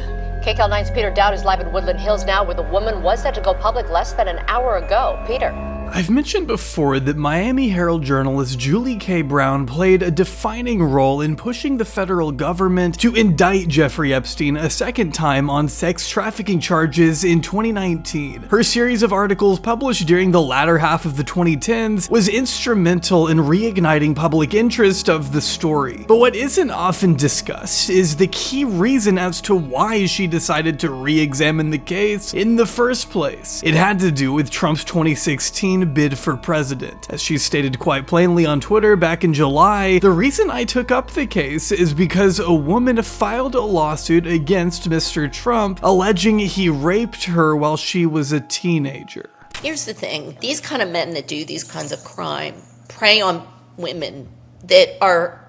[SPEAKER 5] KCAL9's Peter Dowd is live in Woodland Hills now, where the woman was set to go public less than an hour ago. Peter.
[SPEAKER 1] I've mentioned before that Miami Herald journalist Julie K. Brown played a defining role in pushing the federal government to indict Jeffrey Epstein a second time on sex trafficking charges in 2019. Her series of articles published during the latter half of the 2010s was instrumental in reigniting public interest of the story. But what isn't often discussed is the key reason as to why she decided to re-examine the case in the first place. It had to do with Trump's 2016 bid for president. As she stated quite plainly on Twitter back in July, the reason I took up the case is because a woman filed a lawsuit against Mr. Trump alleging he raped her while she was a teenager.
[SPEAKER 16] Here's the thing, these kind of men that do these kinds of crime prey on women that are,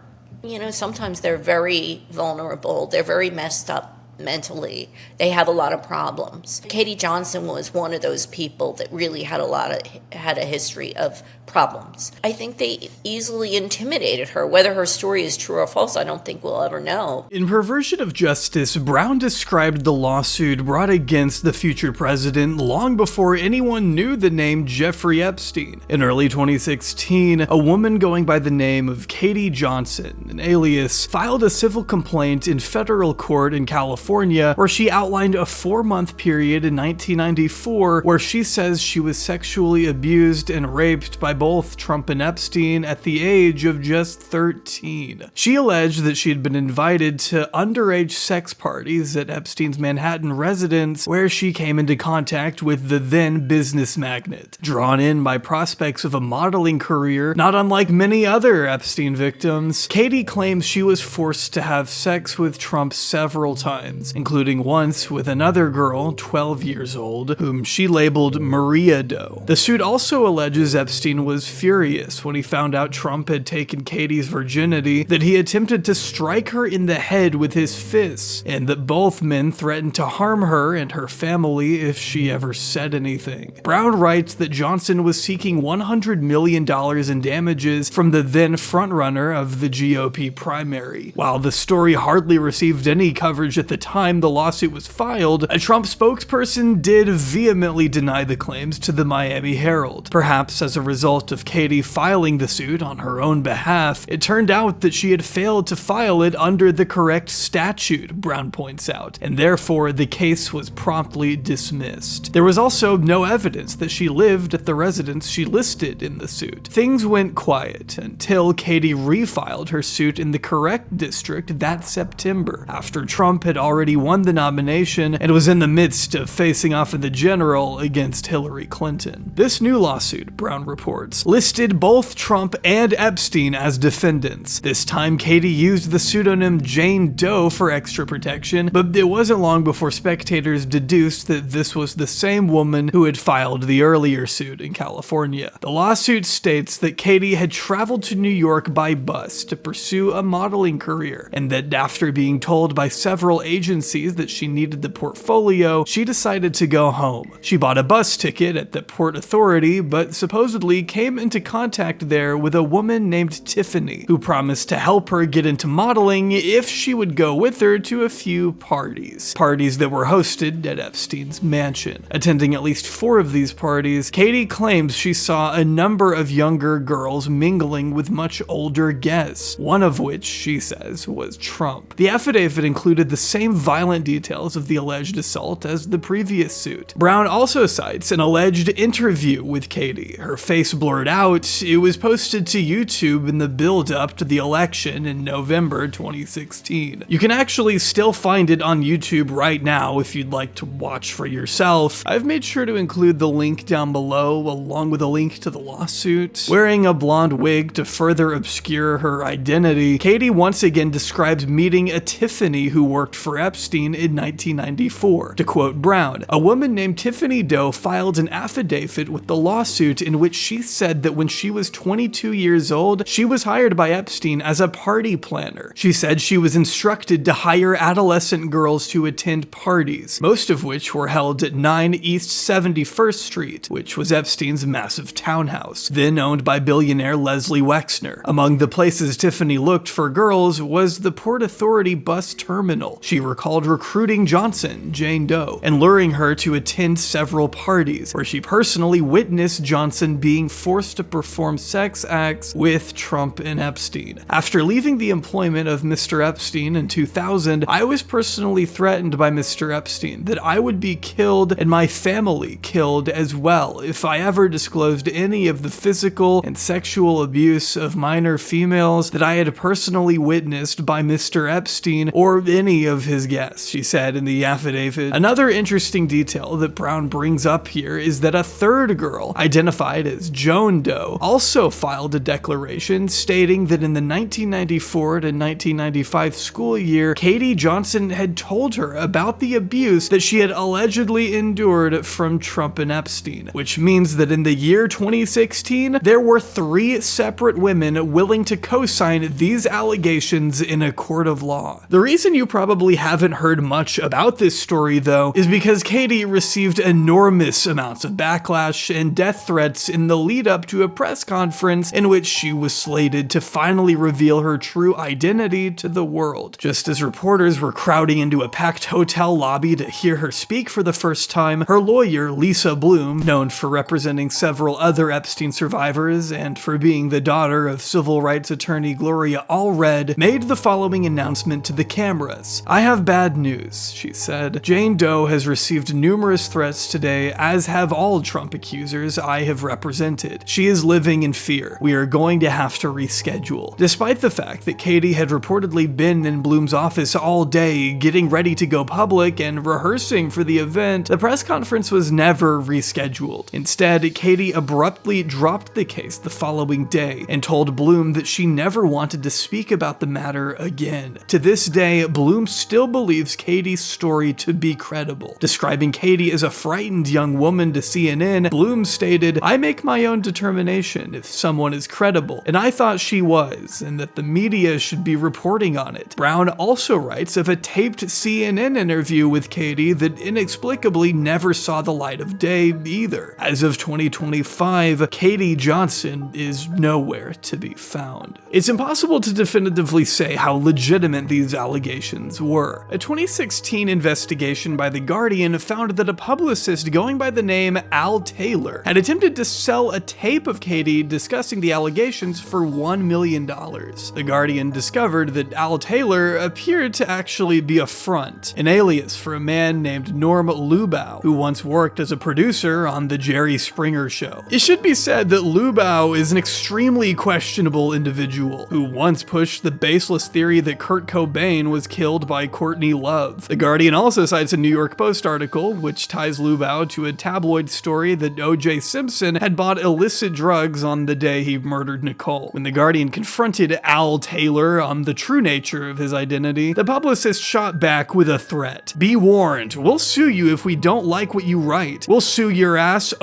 [SPEAKER 16] sometimes they're very vulnerable, they're very messed up mentally, they have a lot of problems. Katie Johnson was one of those people that really had a history of problems. I think they easily intimidated her. Whether her story is true or false, I don't think we'll ever know.
[SPEAKER 1] In Perversion of Justice, Brown described the lawsuit brought against the future president long before anyone knew the name Jeffrey Epstein. In early 2016, a woman going by the name of Katie Johnson, an alias, filed a civil complaint in federal court in California where she outlined a 4-month period in 1994 where she says she was sexually abused and raped by both Trump and Epstein at the age of just 13. She alleged that she had been invited to underage sex parties at Epstein's Manhattan residence where she came into contact with the then business magnate. Drawn in by prospects of a modeling career, not unlike many other Epstein victims, Katie claims she was forced to have sex with Trump several times, including once with another girl, 12 years old, whom she labeled Maria Doe. The suit also alleges Epstein was furious when he found out Trump had taken Katie's virginity, that he attempted to strike her in the head with his fists, and that both men threatened to harm her and her family if she ever said anything. Brown writes that Johnson was seeking $100 million in damages from the then frontrunner of the GOP primary. While the story hardly received any coverage at the time the lawsuit was filed, a Trump spokesperson did vehemently deny the claims to the Miami Herald. Perhaps as a result of Katie filing the suit on her own behalf, it turned out that she had failed to file it under the correct statute, Brown points out, and therefore the case was promptly dismissed. There was also no evidence that she lived at the residence she listed in the suit. Things went quiet until Katie refiled her suit in the correct district that September, after Trump had already won the nomination and was in the midst of facing off in the general against Hillary Clinton. This new lawsuit, Brown reports, listed both Trump and Epstein as defendants. This time, Katie used the pseudonym Jane Doe for extra protection, but it wasn't long before spectators deduced that this was the same woman who had filed the earlier suit in California. The lawsuit states that Katie had traveled to New York by bus to pursue a modeling career, and that after being told by several agencies that she needed the portfolio, she decided to go home. She bought a bus ticket at the Port Authority, but supposedly came into contact there with a woman named Tiffany, who promised to help her get into modeling if she would go with her to a few parties that were hosted at Epstein's mansion. Attending at least 4 of these parties, Katie claims she saw a number of younger girls mingling with much older guests, one of which, she says, was Trump. The affidavit included the same violent details of the alleged assault as the previous suit. Brown also cites an alleged interview with Katie, her face blurred out. It was posted to YouTube in the build-up to the election in November 2016. You can actually still find it on YouTube right now if you'd like to watch for yourself. I've made sure to include the link down below, along with a link to the lawsuit. Wearing a blonde wig to further obscure her identity, Katie once again describes meeting a Tiffany who worked for Epstein in 1994. To quote Brown, a woman named Tiffany Doe filed an affidavit with the lawsuit in which she East said that when she was 22 years old, she was hired by Epstein as a party planner. She said she was instructed to hire adolescent girls to attend parties, most of which were held at 9 East 71st Street, which was Epstein's massive townhouse, then owned by billionaire Leslie Wexner. Among the places Tiffany looked for girls was the Port Authority bus terminal. She recalled recruiting Johnson, Jane Doe, and luring her to attend several parties, where she personally witnessed Johnson being forced to perform sex acts with Trump and Epstein. After leaving the employment of Mr. Epstein in 2000, I was personally threatened by Mr. Epstein that I would be killed and my family killed as well if I ever disclosed any of the physical and sexual abuse of minor females that I had personally witnessed by Mr. Epstein or any of his guests, she said in the affidavit. Another interesting detail that Brown brings up here is that a third girl, identified as Joan Doe, also filed a declaration stating that in the 1994 to 1995 school year, Katie Johnson had told her about the abuse that she had allegedly endured from Trump and Epstein, which means that in the year 2016, there were 3 separate women willing to co-sign these allegations in a court of law. The reason you probably haven't heard much about this story, though, is because Katie received enormous amounts of backlash and death threats in the lead up to a press conference in which she was slated to finally reveal her true identity to the world. Just as reporters were crowding into a packed hotel lobby to hear her speak for the first time, her lawyer, Lisa Bloom, known for representing several other Epstein survivors and for being the daughter of civil rights attorney Gloria Allred, made the following announcement to the cameras. "I have bad news," she said. "Jane Doe has received numerous threats today, as have all Trump accusers I have represented. She is living in fear. We are going to have to reschedule." Despite the fact that Katie had reportedly been in Bloom's office all day, getting ready to go public and rehearsing for the event, the press conference was never rescheduled. Instead, Katie abruptly dropped the case the following day and told Bloom that she never wanted to speak about the matter again. To this day, Bloom still believes Katie's story to be credible. Describing Katie as a frightened young woman to CNN, Bloom stated, "I make my own determination if someone is credible, and I thought she was, and that the media should be reporting on it." Brown also writes of a taped CNN interview with Katie that inexplicably never saw the light of day either. As of 2025, Katie Johnson is nowhere to be found. It's impossible to definitively say how legitimate these allegations were. A 2016 investigation by The Guardian found that a publicist going by the name Al Taylor had attempted to sell a tape of Katie discussing the allegations for $1 million. The Guardian discovered that Al Taylor appeared to actually be a front, an alias for a man named Norm Lubow, who once worked as a producer on The Jerry Springer Show. It should be said that Lubow is an extremely questionable individual who once pushed the baseless theory that Kurt Cobain was killed by Courtney Love. The Guardian also cites a New York Post article which ties Lubow to a tabloid story that O.J. Simpson had bought illicit drugs on the day he murdered Nicole. When The Guardian confronted Al Taylor on the true nature of his identity, the publicist shot back with a threat. "Be warned, we'll sue you if we don't like what you write. We'll sue your ass,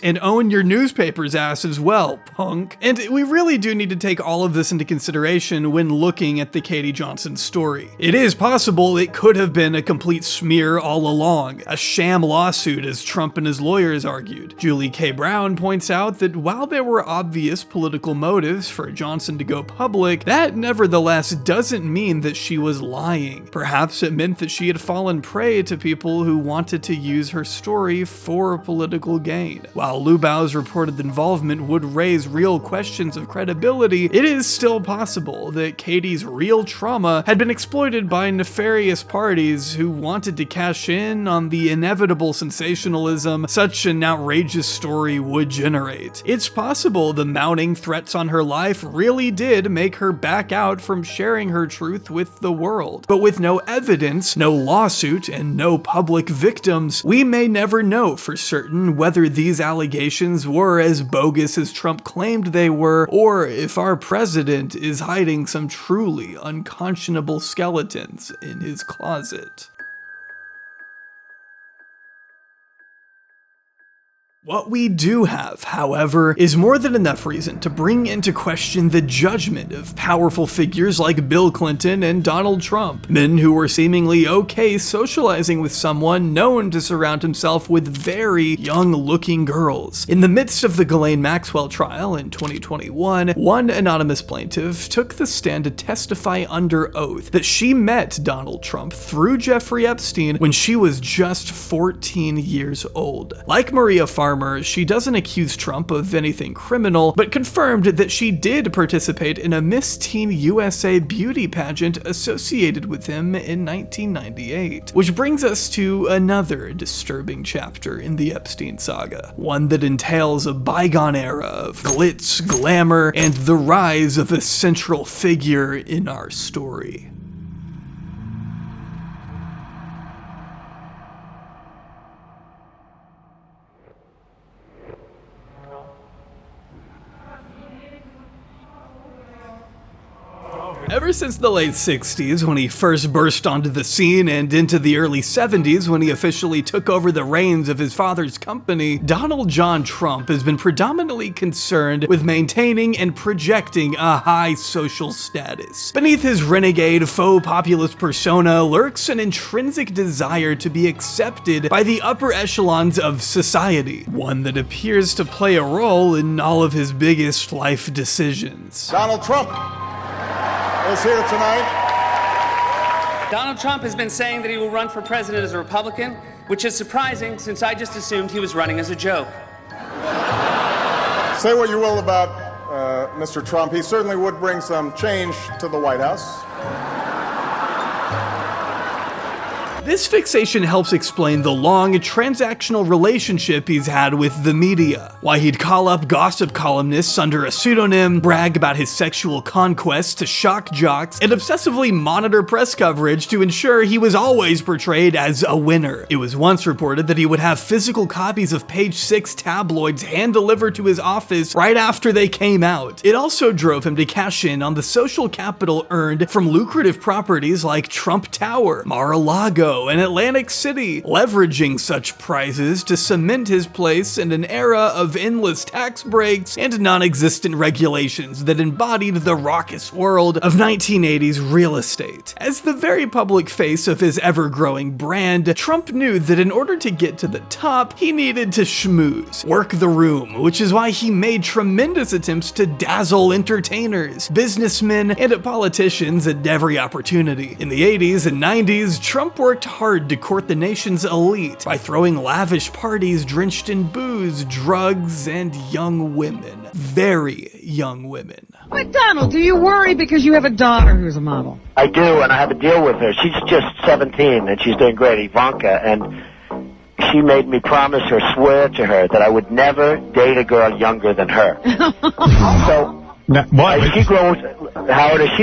[SPEAKER 1] and own your newspaper's ass as well, punk." And we really do need to take all of this into consideration when looking at the Katie Johnson story. It is possible it could have been a complete smear all along, a sham lawsuit as Trump and his lawyers argued. Julie K. Brown points out that while there were obvious political motives for Johnson to go public, that nevertheless doesn't mean that she was lying. Perhaps it meant that she had fallen prey to people who wanted to use her story for political gain. While Lubow's reported involvement would raise real questions of credibility, it is still possible that Katie's real trauma had been exploited by nefarious parties who wanted to cash in on the inevitable sensationalism such an outrageous story would generate. It's possible the mounting threats on her life really did make her back out from sharing her truth with the world. But with no evidence, no lawsuit, and no public victims, we may never know for certain whether these allegations were as bogus as Trump claimed they were, or if our president is hiding some truly unconscionable skeletons in his closet. What we do have, however, is more than enough reason to bring into question the judgment of powerful figures like Bill Clinton and Donald Trump, men who were seemingly okay socializing with someone known to surround himself with very young-looking girls. In the midst of the Ghislaine Maxwell trial in 2021, one anonymous plaintiff took the stand to testify under oath that she met Donald Trump through Jeffrey Epstein when she was just 14 years old. Like Maria Farmer, she doesn't accuse Trump of anything criminal, but confirmed that she did participate in a Miss Teen USA beauty pageant associated with him in 1998. Which brings us to another disturbing chapter in the Epstein saga, one that entails a bygone era of glitz, glamour, and the rise of a central figure in our story. Ever since the late 60s, when he first burst onto the scene, and into the early 70s, when he officially took over the reins of his father's company, Donald John Trump has been predominantly concerned with maintaining and projecting a high social status. Beneath his renegade, faux populist persona lurks an intrinsic desire to be accepted by the upper echelons of society, one that appears to play a role in all of his biggest life decisions.
[SPEAKER 17] Donald Trump is here tonight.
[SPEAKER 18] Donald Trump has been saying that he will run for president as a Republican, which is surprising since I just assumed he was running as a joke.
[SPEAKER 17] Say what you will about Mr. Trump, he certainly would bring some change to the White House.
[SPEAKER 1] This fixation helps explain the long, transactional relationship he's had with the media. Why he'd call up gossip columnists under a pseudonym, brag about his sexual conquests to shock jocks, and obsessively monitor press coverage to ensure he was always portrayed as a winner. It was once reported that he would have physical copies of Page 6 tabloids hand-delivered to his office right after they came out. It also drove him to cash in on the social capital earned from lucrative properties like Trump Tower, Mar-a-Lago, and Atlantic City, leveraging such prizes to cement his place in an era of endless tax breaks and non-existent regulations that embodied the raucous world of 1980s real estate. As the very public face of his ever-growing brand, Trump knew that in order to get to the top, he needed to schmooze, work the room, which is why he made tremendous attempts to dazzle entertainers, businessmen, and politicians at every opportunity. In the 80s and 90s, Trump worked hard to court the nation's elite by throwing lavish parties drenched in booze, drugs, and young women. Very young women.
[SPEAKER 19] But Donald, do you worry because you have a daughter who's a model?
[SPEAKER 20] I do, and I have a deal with her. She's just 17, and she's doing great, Ivanka, and she made me promise her, swear to her, that I would never date a girl younger than her. So, as she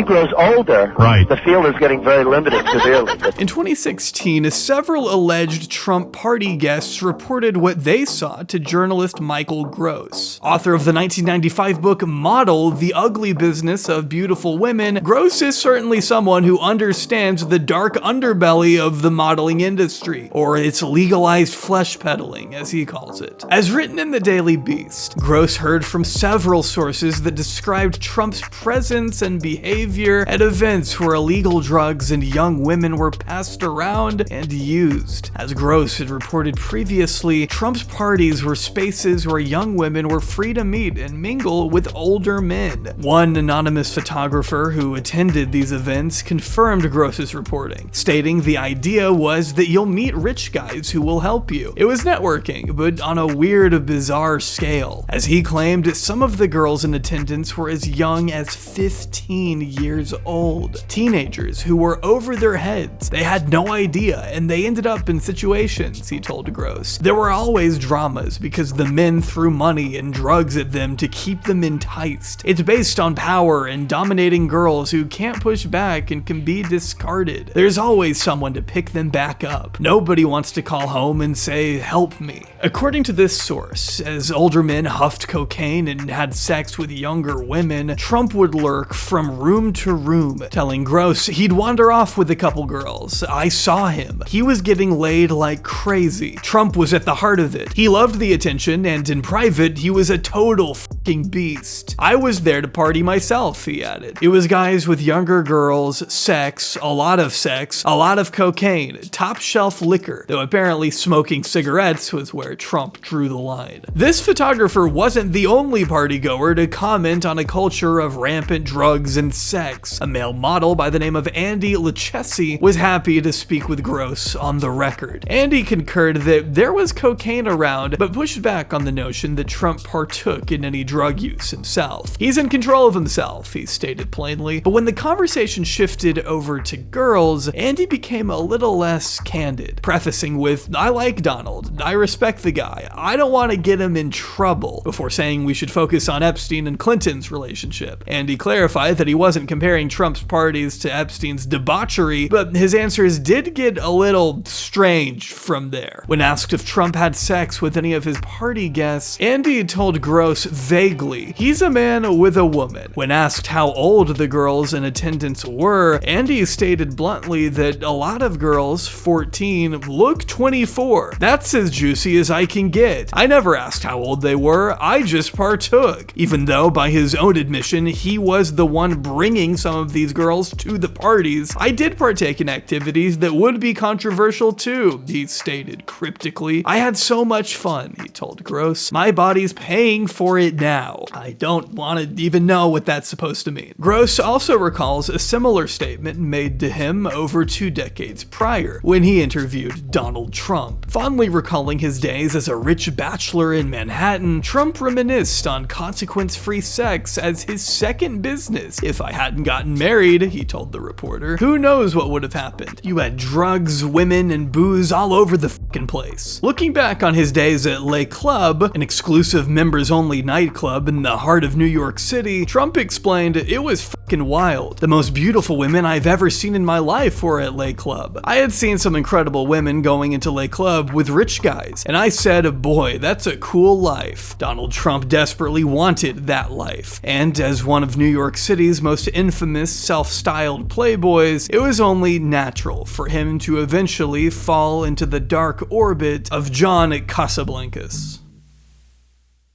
[SPEAKER 20] grows older, the field is getting very limited severely.
[SPEAKER 1] In 2016, several alleged Trump party guests reported what they saw to journalist Michael Gross. Author of the 1995 book Model, The Ugly Business of Beautiful Women, Gross is certainly someone who understands the dark underbelly of the modeling industry, or its legalized flesh peddling, as he calls it. As written in the Daily Beast, Gross heard from several sources that described Trump's presence and behavior at events where illegal drugs and young women were passed around and used. As Gross had reported previously, Trump's parties were spaces where young women were free to meet and mingle with older men. One anonymous photographer who attended these events confirmed Gross's reporting, stating the idea was that you'll meet rich guys who will help you. It was networking, but on a weird, bizarre scale. As he claimed, some of the girls in attendance were as young as 15 years old. Teenagers who were over their heads. They had no idea, and they ended up in situations, he told Gross. There were always dramas because the men threw money and drugs at them to keep them enticed. It's based on power and dominating girls who can't push back and can be discarded. There's always someone to pick them back up. Nobody wants to call home and say, "Help me." According to this source, as older men huffed cocaine and had sex with younger women, Trump would lurk from room to room, telling Gross he'd wander off with a couple girls. I saw him. He was getting laid like crazy. Trump was at the heart of it. He loved the attention, and in private, he was a total fucking beast. I was there to party myself, he added. It was guys with younger girls, sex, a lot of cocaine, top shelf liquor, though apparently smoking cigarettes was where Trump drew the line. This photographer wasn't the only partygoer to comment on a culture of rampant drugs and sex. A male model by the name of Andy Lachesi was happy to speak with Gross on the record. Andy concurred that there was cocaine around, but pushed back on the notion that Trump partook in any drug use himself. He's in control of himself, he stated plainly, but when the conversation shifted over to girls, Andy became a little less candid, prefacing with, I like Donald, I respect the guy, I don't want to get him in trouble, before saying we should focus on Epstein and Clinton's relationship. Andy clarified that he wasn't comparing Trump's parties to Epstein's debauchery, but his answers did get a little strange from there. When asked if Trump had sex with any of his party guests, Andy told Gross vaguely, he's a man with a woman. When asked how old the girls in attendance were, Andy stated bluntly that a lot of girls, 14, look 24. That's as juicy as I can get. I never asked how old they were, I just partook. Even though, by his own admission, he was the one bringing some of these girls to the parties, I did partake in activities that would be controversial too, he stated cryptically. I had so much fun, he told Gross. My body's paying for it now. I don't want to even know what that's supposed to mean. Gross also recalls a similar statement made to him over 2 decades prior, when he interviewed Donald Trump. Fondly recalling his days as a rich bachelor in Manhattan, Trump reminisced on consequence-free sex as his second business. If I hadn't gotten married, he told the reporter, who knows what would have happened? You had drugs, women, and booze all over the fucking place. Looking back on his days at Le Club, an exclusive members-only nightclub in the heart of New York City, Trump explained, it was fucking wild. The most beautiful women I've ever seen in my life were at Le Club. I had seen some incredible women going into Le Club with rich guys, and I said, boy, that's a cool life. Donald Trump desperately wanted that life, and as one of New York City's most infamous self-styled playboys, it was only natural for him to eventually fall into the dark orbit of John Casablancas.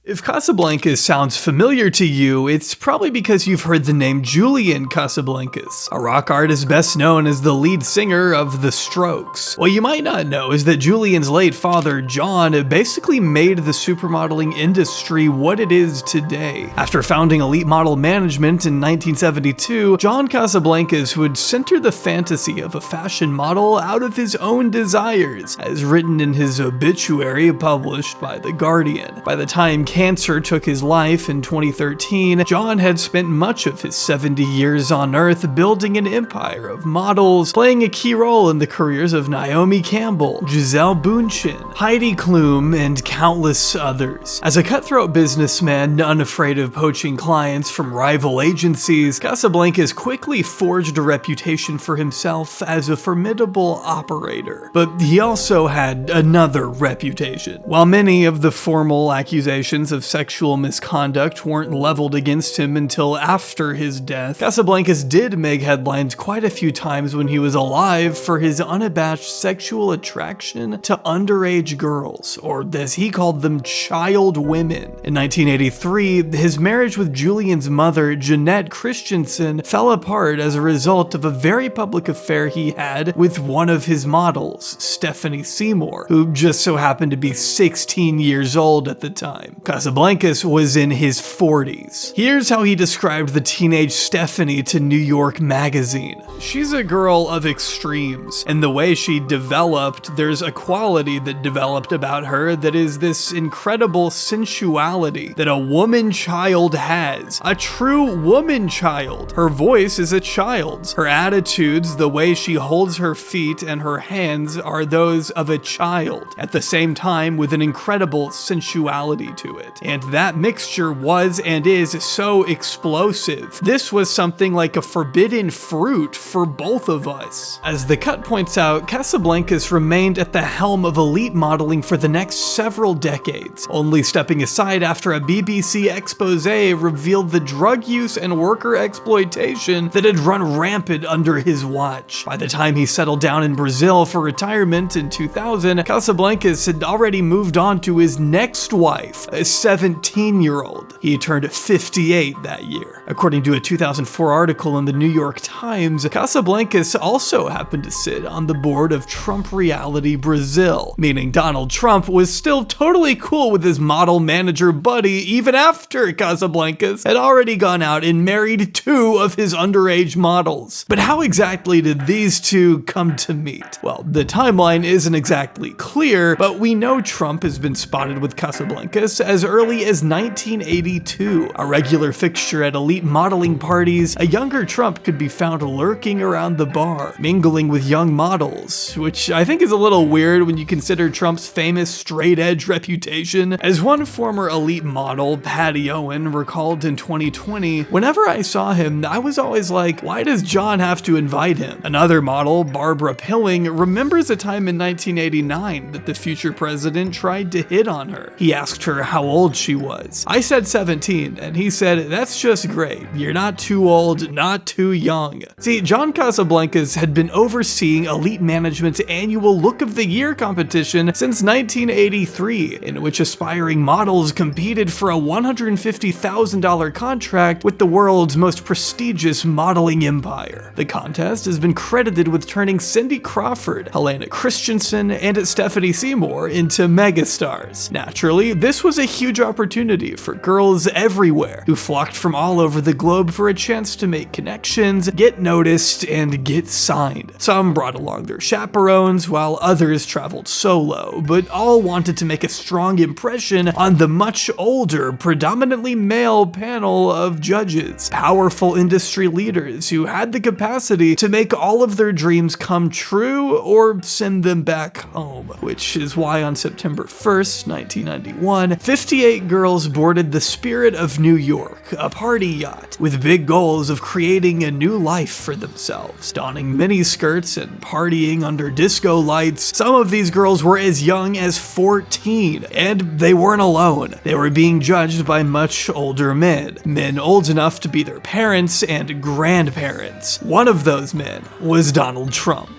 [SPEAKER 1] If Casablancas sounds familiar to you, it's probably because you've heard the name Julian Casablancas, a rock artist best known as the lead singer of The Strokes. What you might not know is that Julian's late father, John, basically made the supermodeling industry what it is today. After founding Elite Model Management in 1972, John Casablancas would center the fantasy of a fashion model out of his own desires, as written in his obituary published by The Guardian. By the time cancer took his life in 2013, John had spent much of his 70 years on Earth building an empire of models, playing a key role in the careers of Naomi Campbell, Gisele Bündchen, Heidi Klum, and countless others. As a cutthroat businessman, unafraid of poaching clients from rival agencies, Casablancas quickly forged a reputation for himself as a formidable operator. But he also had another reputation. While many of the formal accusations of sexual misconduct weren't leveled against him until after his death, Casablancas did make headlines quite a few times when he was alive for his unabashed sexual attraction to underage girls, or as he called them, child women. In 1983, his marriage with Julian's mother, Jeanette Christensen, fell apart as a result of a very public affair he had with one of his models, Stephanie Seymour, who just so happened to be 16 years old at the time. Casablancas was in his 40s. Here's how he described the teenage Stephanie to New York Magazine. She's a girl of extremes, and the way she developed, there's a quality that developed about her that is this incredible sensuality that a woman child has. A true woman child. Her voice is a child's. Her attitudes, the way she holds her feet and her hands are those of a child, at the same time with an incredible sensuality to it. it. And that mixture was and is so explosive. This was something like a forbidden fruit for both of us. As the cut points out, Casablancas remained at the helm of elite modeling for the next several decades, only stepping aside after a BBC expose revealed the drug use and worker exploitation that had run rampant under his watch. By the time he settled down in Brazil for retirement in 2000, Casablancas had already moved on to his next wife, a 17-year-old. He turned 58 that year. According to a 2004 article in the New York Times, Casablancas also happened to sit on the board of Trump Reality Brazil, meaning Donald Trump was still totally cool with his model manager buddy even after Casablancas had already gone out and married 2 of his underage models. But how exactly did these two come to meet? Well, the timeline isn't exactly clear, but we know Trump has been spotted with Casablancas as early as 1982. A regular fixture at elite modeling parties, a younger Trump could be found lurking around the bar, mingling with young models, which I think is a little weird when you consider Trump's famous straight-edge reputation. As one former elite model, Patty Owen, recalled in 2020, "Whenever I saw him, I was always like, why does John have to invite him?" Another model, Barbara Pilling, remembers a time in 1989 that the future president tried to hit on her. He asked her how old she was. "I said 17, and he said, that's just great. You're not too old, not too young." See, John Casablancas had been overseeing elite management's annual Look of the Year competition since 1983, in which aspiring models competed for a $150,000 contract with the world's most prestigious modeling empire. The contest has been credited with turning Cindy Crawford, Helena Christensen, and Stephanie Seymour into megastars. Naturally, this was a huge opportunity for girls everywhere who flocked from all over the globe for a chance to make connections, get noticed, and get signed. Some brought along their chaperones, while others traveled solo, but all wanted to make a strong impression on the much older, predominantly male panel of judges, powerful industry leaders who had the capacity to make all of their dreams come true or send them back home. Which is why on September 1st, 1991, 58 girls boarded the Spirit of New York, a party yacht, with big goals of creating a new life for themselves. Donning miniskirts and partying under disco lights, some of these girls were as young as 14, and they weren't alone. They were being judged by much older men old enough to be their parents and grandparents. One of those men was Donald Trump.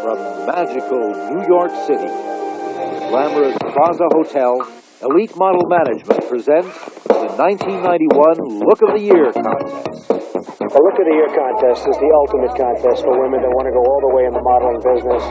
[SPEAKER 21] From magical New York City, glamorous Plaza Hotel, Elite Model Management presents the 1991 Look of the Year contest.
[SPEAKER 22] The Look of the Year contest is the ultimate contest for women that want to go all the way in the modeling business.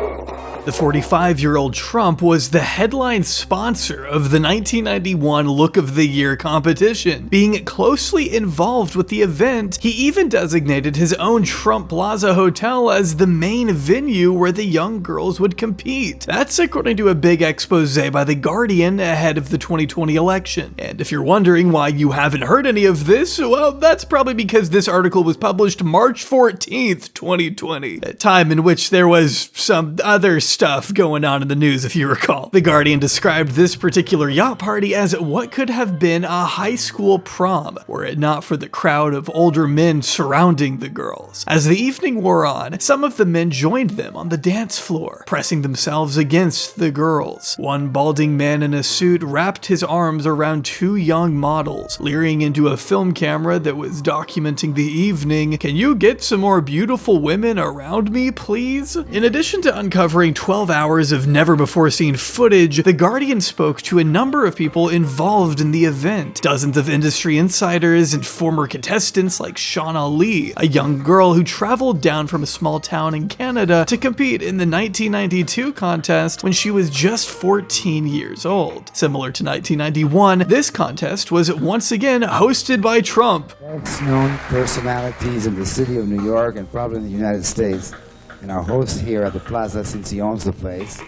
[SPEAKER 1] The 45-year-old Trump was the headline sponsor of the 1991 Look of the Year competition. Being closely involved with the event, he even designated his own Trump Plaza Hotel as the main venue where the young girls would compete. That's according to a big expose by The Guardian ahead of the 2020 election. And if you're wondering why you haven't heard any of this, well, that's probably because this article was published March 14th, 2020, a time in which there was some other stuff going on in the news, if you recall. The Guardian described this particular yacht party as what could have been a high school prom, were it not for the crowd of older men surrounding the girls. As the evening wore on, some of the men joined them on the dance floor, pressing themselves against the girls. One balding man in a suit wrapped his arms around 2 young models, leering into a film camera that was documenting the evening. "Can you get some more beautiful women around me, please?" In addition to uncovering 12 hours of never-before-seen footage, The Guardian spoke to a number of people involved in the event. Dozens of industry insiders and former contestants like Shauna Lee, a young girl who traveled down from a small town in Canada to compete in the 1992 contest when she was just 14 years old. Similar to 1991, this contest was once again hosted by Trump.
[SPEAKER 23] Best-known personalities in the city of New York and probably in the United States, and our host here at the Plaza, since he owns the place,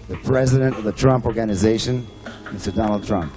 [SPEAKER 23] the president of the Trump Organization, Mr. Donald Trump.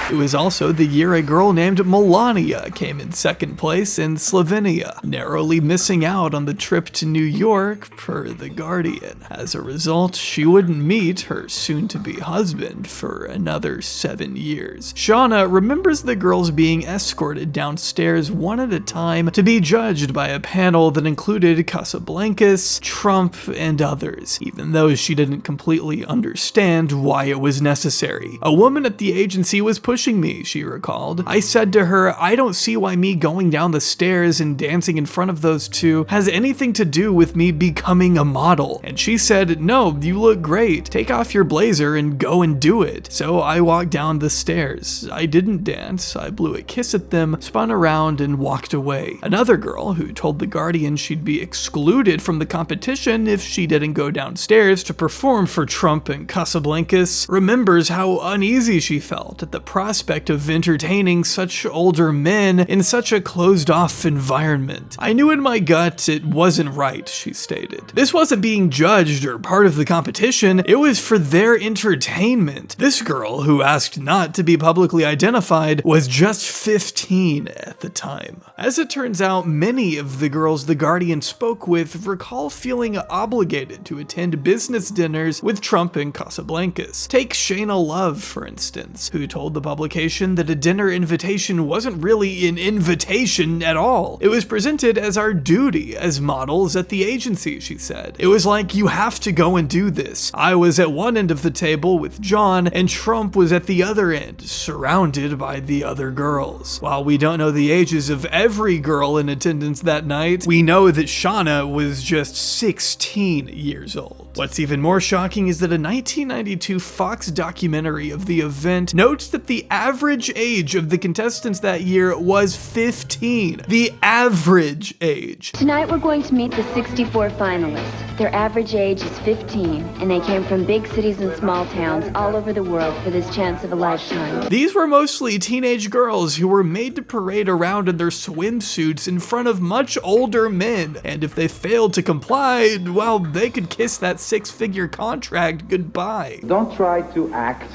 [SPEAKER 1] It was also the year a girl named Melania came in second place in Slovenia, narrowly missing out on the trip to New York per The Guardian. As a result, she wouldn't meet her soon-to-be husband for another 7 years. Shauna remembers the girls being escorted downstairs one at a time to be judged by a panel that included Casablancas, Trump, and others, even though she didn't completely understand why it was necessary. A woman at the agency was pushing me, she recalled. I said to her, I don't see why me going down the stairs and dancing in front of those two has anything to do with me becoming a model. And she said, no, you look great. Take off your blazer and go and do it. So I walked down the stairs. I didn't dance. I blew a kiss at them, spun around, and walked away. Another girl, who told The Guardian she'd be excluded from the competition if she didn't go downstairs to perform for Trump and Casablancas, remembers how uneasy she felt at the prospect of entertaining such older men in such a closed-off environment. I knew in my gut it wasn't right, she stated. This wasn't being judged or part of the competition, it was for their entertainment. This girl, who asked not to be publicly identified, was just 15 at the time. As it turns out, many of the girls The Guardian spoke with recall feeling obligated to attend business dinners with Trump and Casablancas. Take Shayna Love, for instance, who told the publication that a dinner invitation wasn't really an invitation at all. It was presented as our duty as models at the agency, she said. It was like, you have to go and do this. I was at one end of the table with John, and Trump was at the other end, surrounded by the other girls. While we don't know the ages of every girl in attendance that night, we know that Shauna was just 16 years old. What's even more shocking is that a 1992 Fox documentary of the event notes that the average age of the contestants that year was 15. The average age.
[SPEAKER 2] Tonight we're going to meet the 64 finalists. Their average age is 15, and they came from big cities and small towns all over the world for this chance of a lifetime.
[SPEAKER 1] These were mostly teenage girls who were made to parade around in their swimsuits in front of much older men, and if they failed to comply, well, they could kiss that six-figure contract goodbye.
[SPEAKER 4] Don't try to act.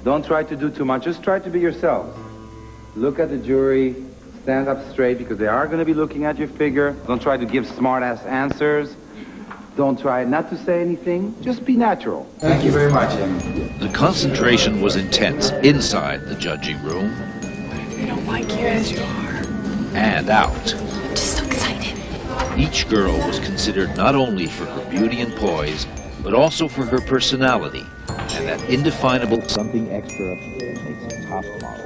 [SPEAKER 4] Don't try to do too much. Just try to be yourselves. Look at the jury. Stand up straight because they are going to be looking at your figure. Don't try to give smart-ass answers. Don't try not to say anything. Just be natural.
[SPEAKER 23] Thank you very much, Amy.
[SPEAKER 21] The concentration was intense inside the judging room.
[SPEAKER 6] They don't like you as you are.
[SPEAKER 21] And out.
[SPEAKER 6] I'm just so excited.
[SPEAKER 21] Each girl was considered not only for her beauty and poise, but also for her personality and that indefinable something extra that makes a top model.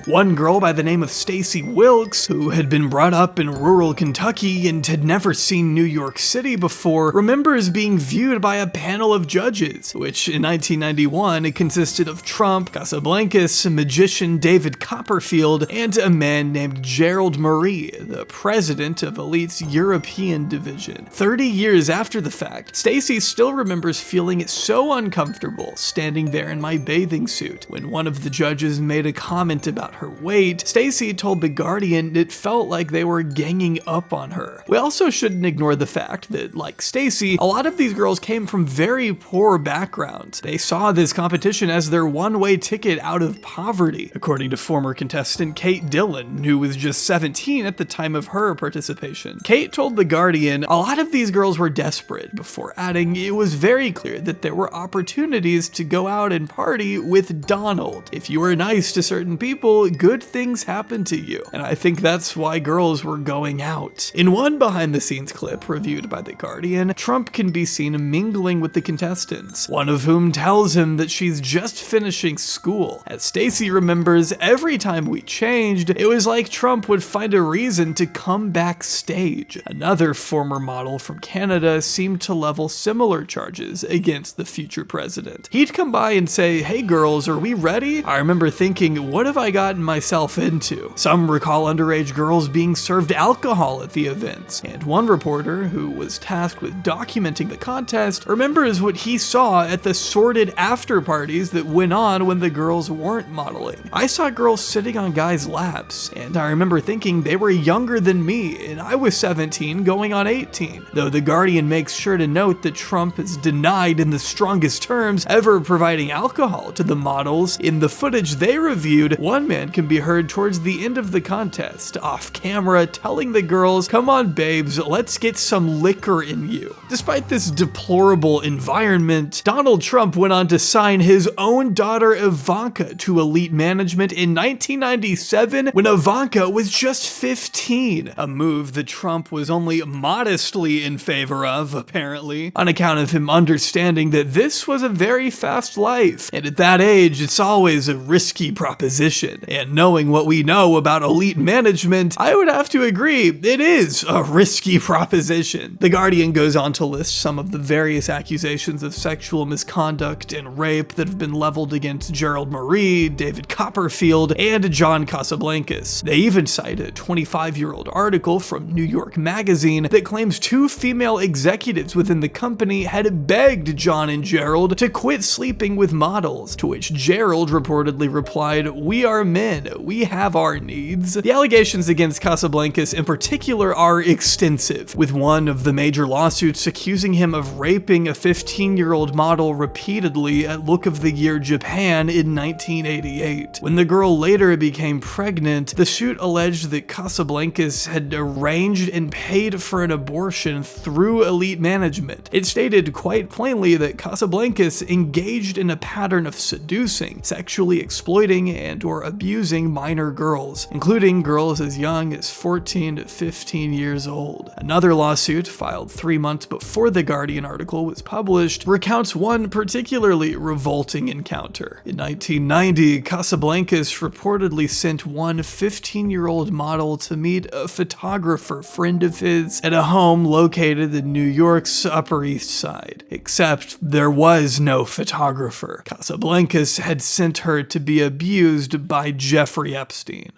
[SPEAKER 1] One girl by the name of Stacy Wilkes, who had been brought up in rural Kentucky and had never seen New York City before, remembers being viewed by a panel of judges, which in 1991 it consisted of Trump, Casablancas, magician David Copperfield, and a man named Gerald Marie, the president of Elite's European division. 30 years after the fact, Stacy still remembers feeling so uncomfortable standing there in my bathing suit when one of the judges made a comment about her weight. Stacy told The Guardian it felt like they were ganging up on her. We also shouldn't ignore the fact that, like Stacy, a lot of these girls came from very poor backgrounds. They saw this competition as their one-way ticket out of poverty, according to former contestant Kate Dillon, who was just 17 at the time of her participation. Kate told The Guardian a lot of these girls were desperate, before adding it was very clear that there were opportunities to go out and party with Donald. If you were nice to certain people, good things happen to you. And I think that's why girls were going out. In one behind-the-scenes clip reviewed by The Guardian, Trump can be seen mingling with the contestants, one of whom tells him that she's just finishing school. As Stacy remembers, every time we changed, it was like Trump would find a reason to come backstage. Another former model from Canada seemed to level similar charges against the future president. He'd come by and say, "Hey girls, are we ready?" I remember thinking, what have I got gotten myself into. Some recall underage girls being served alcohol at the events, and one reporter, who was tasked with documenting the contest, remembers what he saw at the sordid after parties that went on when the girls weren't modeling. I saw girls sitting on guys' laps, and I remember thinking they were younger than me, and I was 17 going on 18. Though The Guardian makes sure to note that Trump is denied in the strongest terms ever providing alcohol to the models, in the footage they reviewed, one man can be heard towards the end of the contest, off camera, telling the girls, "Come on babes, let's get some liquor in you." Despite this deplorable environment, Donald Trump went on to sign his own daughter Ivanka to elite management in 1997 when Ivanka was just 15, a move that Trump was only modestly in favor of, apparently, on account of him understanding that this was a very fast life, and at that age it's always a risky proposition. And knowing what we know about elite management, I would have to agree, it is a risky proposition. The Guardian goes on to list some of the various accusations of sexual misconduct and rape that have been leveled against Gerald Marie, David Copperfield, and John Casablancas. They even cite a 25-year-old article from New York Magazine that claims 2 female executives within the company had begged John and Gerald to quit sleeping with models, to which Gerald reportedly replied, "We are men, we have our needs." The allegations against Casablancas in particular are extensive, with one of the major lawsuits accusing him of raping a 15-year-old model repeatedly at Look of the Year Japan in 1988. When the girl later became pregnant, the suit alleged that Casablancas had arranged and paid for an abortion through elite management. It stated quite plainly that Casablancas engaged in a pattern of seducing, sexually exploiting, and/or abusing minor girls, including girls as young as 14 to 15 years old. Another lawsuit, filed 3 months before the Guardian article was published, recounts one particularly revolting encounter. In 1990, Casablancas reportedly sent one 15-year-old model to meet a photographer friend of his at a home located in New York's Upper East Side. Except there was no photographer. Casablancas had sent her to be abused by Jeffrey Epstein.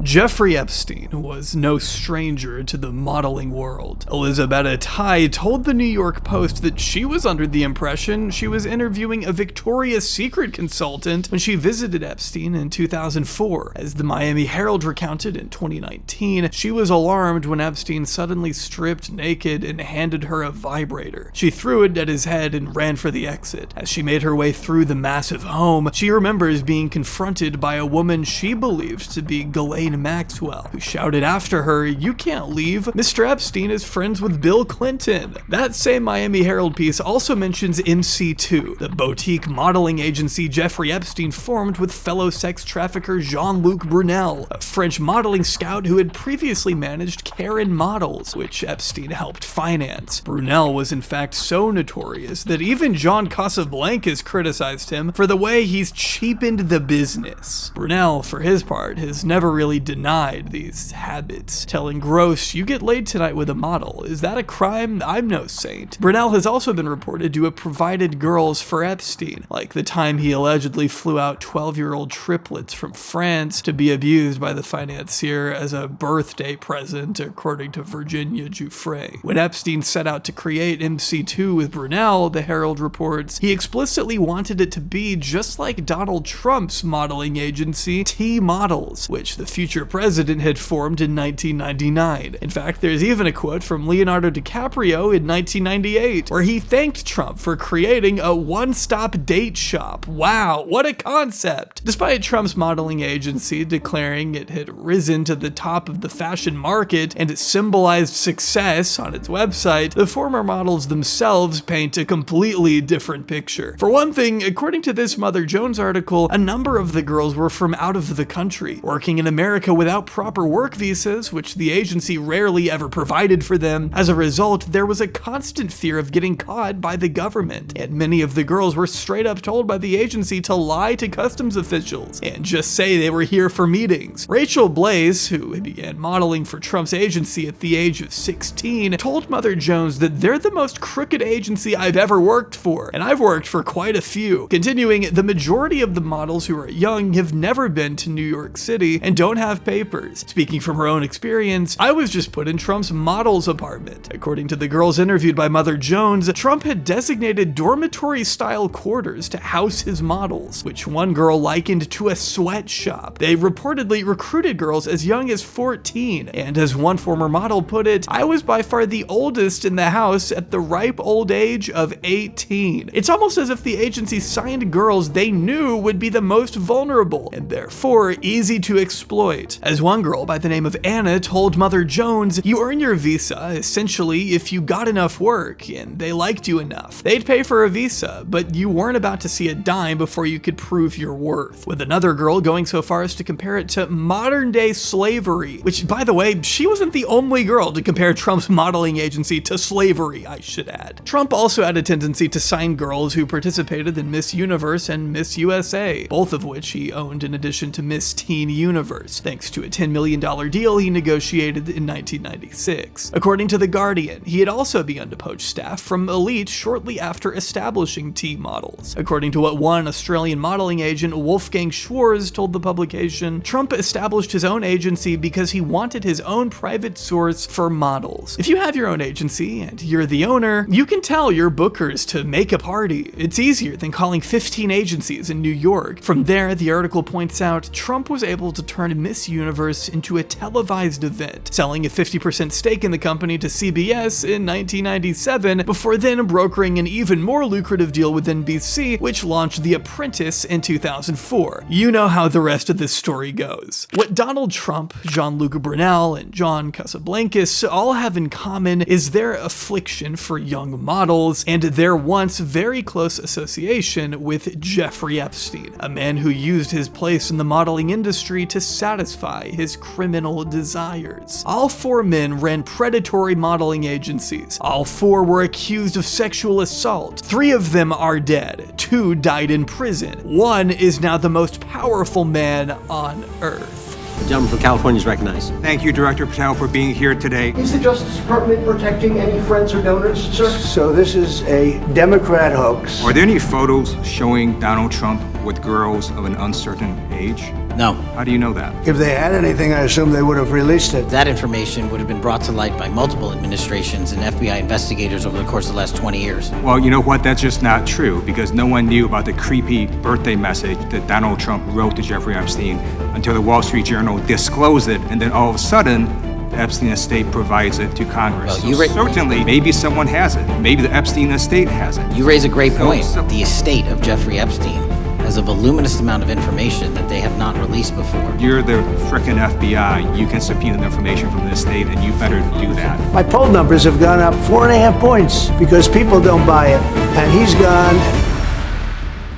[SPEAKER 1] Jeffrey Epstein was no stranger to the modeling world. Elizabeth Tai told the New York Post that she was under the impression she was interviewing a Victoria's Secret consultant when she visited Epstein in 2004. As the Miami Herald recounted in 2019, she was alarmed when Epstein suddenly stripped naked and handed her a vibrator. She threw it at his head and ran for the exit. As she made her way through the massive home, she remembers being confronted by a woman she believed to be Ghislaine Maxwell, who shouted after her, "You can't leave. Mr. Epstein is friends with Bill Clinton." That same Miami Herald piece also mentions MC2, the boutique modeling agency Jeffrey Epstein formed with fellow sex trafficker Jean-Luc Brunel, a French modeling scout who had previously managed Karen Models, which Epstein helped finance. Brunel was in fact so notorious that even John Casablancas criticized him for the way he's cheapened the business. Brunel, for his part, has never really denied these habits, telling Gross, "You get laid tonight with a model. Is that a crime? I'm no saint." Brunel has also been reported to have provided girls for Epstein, like the time he allegedly flew out 12-year-old triplets from France to be abused by the financier as a birthday present, according to Virginia Giuffre. When Epstein set out to create MC2 with Brunel, the Herald reports, he explicitly wanted it to be just like Donald Trump's modeling agency, T Models, which the future president had formed in 1999. In fact, there's even a quote from Leonardo DiCaprio in 1998, where he thanked Trump for creating a one-stop date shop. Wow, what a concept! Despite Trump's modeling agency declaring it had risen to the top of the fashion market and it symbolized success on its website, the former models themselves paint a completely different picture. For one thing, according to this Mother Jones article, a number of the girls were from out of the country, working in American America without proper work visas, which the agency rarely ever provided for them. As a result, there was a constant fear of getting caught by the government, and many of the girls were straight up told by the agency to lie to customs officials and just say they were here for meetings. Rachel Blaze, who began modeling for Trump's agency at the age of 16, told Mother Jones that they're the most crooked agency I've ever worked for, and I've worked for quite a few. Continuing, the majority of the models who are young have never been to New York City and don't have papers. Speaking from her own experience, I was just put in Trump's model's apartment. According to the girls interviewed by Mother Jones, Trump had designated dormitory-style quarters to house his models, which one girl likened to a sweatshop. They reportedly recruited girls as young as 14, and as one former model put it, I was by far the oldest in the house at the ripe old age of 18. It's almost as if the agency signed girls they knew would be the most vulnerable, and therefore easy to exploit. As one girl by the name of Anna told Mother Jones, you earn your visa essentially if you got enough work and they liked you enough. They'd pay for a visa, but you weren't about to see a dime before you could prove your worth. With another girl going so far as to compare it to modern day slavery, which by the way, she wasn't the only girl to compare Trump's modeling agency to slavery, I should add. Trump also had a tendency to sign girls who participated in Miss Universe and Miss USA, both of which he owned in addition to Miss Teen Universe, thanks to a $10 million deal he negotiated in 1996. According to The Guardian, he had also begun to poach staff from Elite shortly after establishing T models. According to what one Australian modeling agent, Wolfgang Schwarz, told the publication, Trump established his own agency because he wanted his own private source for models. If you have your own agency and you're the owner, you can tell your bookers to make a party. It's easier than calling 15 agencies in New York. From there, the article points out, Trump was able to turn Miss Universe into a televised event, selling a 50% stake in the company to CBS in 1997, before then brokering an even more lucrative deal with NBC, which launched The Apprentice in 2004. You know how the rest of this story goes. What Donald Trump, Jean-Luc Brunel, and John Casablancas all have in common is their affliction for young models and their once very close association with Jeffrey Epstein, a man who used his place in the modeling industry to satisfy his criminal desires. All four men ran predatory modeling agencies. All four were accused of sexual assault. 3 of them are dead. 2 died in prison. 1 is now the most powerful man on Earth.
[SPEAKER 3] The gentleman from California is recognized.
[SPEAKER 9] Thank you, Director Patel, for being here today.
[SPEAKER 10] Is the Justice Department protecting any friends or donors, sir?
[SPEAKER 8] So this is a Democrat hoax.
[SPEAKER 9] Are there any photos showing Donald Trump with girls of an uncertain age?
[SPEAKER 3] No.
[SPEAKER 9] How do you know that?
[SPEAKER 8] If they had anything, I assume they would have released it.
[SPEAKER 3] That information would have been brought to light by multiple administrations and FBI investigators over the course of the last 20 years.
[SPEAKER 9] Well, you know what? That's just not true, because no one knew about the creepy birthday message that Donald Trump wrote to Jeffrey Epstein until the Wall Street Journal disclosed it, and then all of a sudden, the Epstein estate provides it to Congress.
[SPEAKER 3] Well,
[SPEAKER 9] certainly, maybe someone has it. Maybe the Epstein estate has it.
[SPEAKER 3] You raise a great point. The estate of Jeffrey Epstein has a voluminous amount of information that they have not released before.
[SPEAKER 9] You're the frickin' FBI. You can subpoena the information from the estate, and you better do that.
[SPEAKER 8] My poll numbers have gone up 4.5 points because people don't buy it, and he's gone.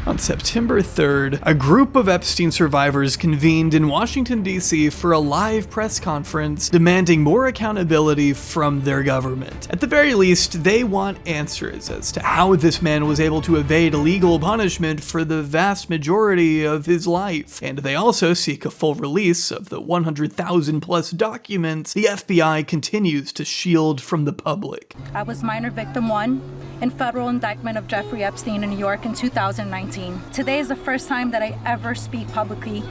[SPEAKER 1] On September 3rd, a group of Epstein survivors convened in Washington, D.C. for a live press conference demanding more accountability from their government. At the very least, they want answers as to how this man was able to evade legal punishment for the vast majority of his life. And they also seek a full release of the 100,000 plus documents the FBI continues to shield from the public.
[SPEAKER 24] I was minor victim 1 in federal indictment of Jeffrey Epstein in New York in 2019. Today is the first time that I ever speak publicly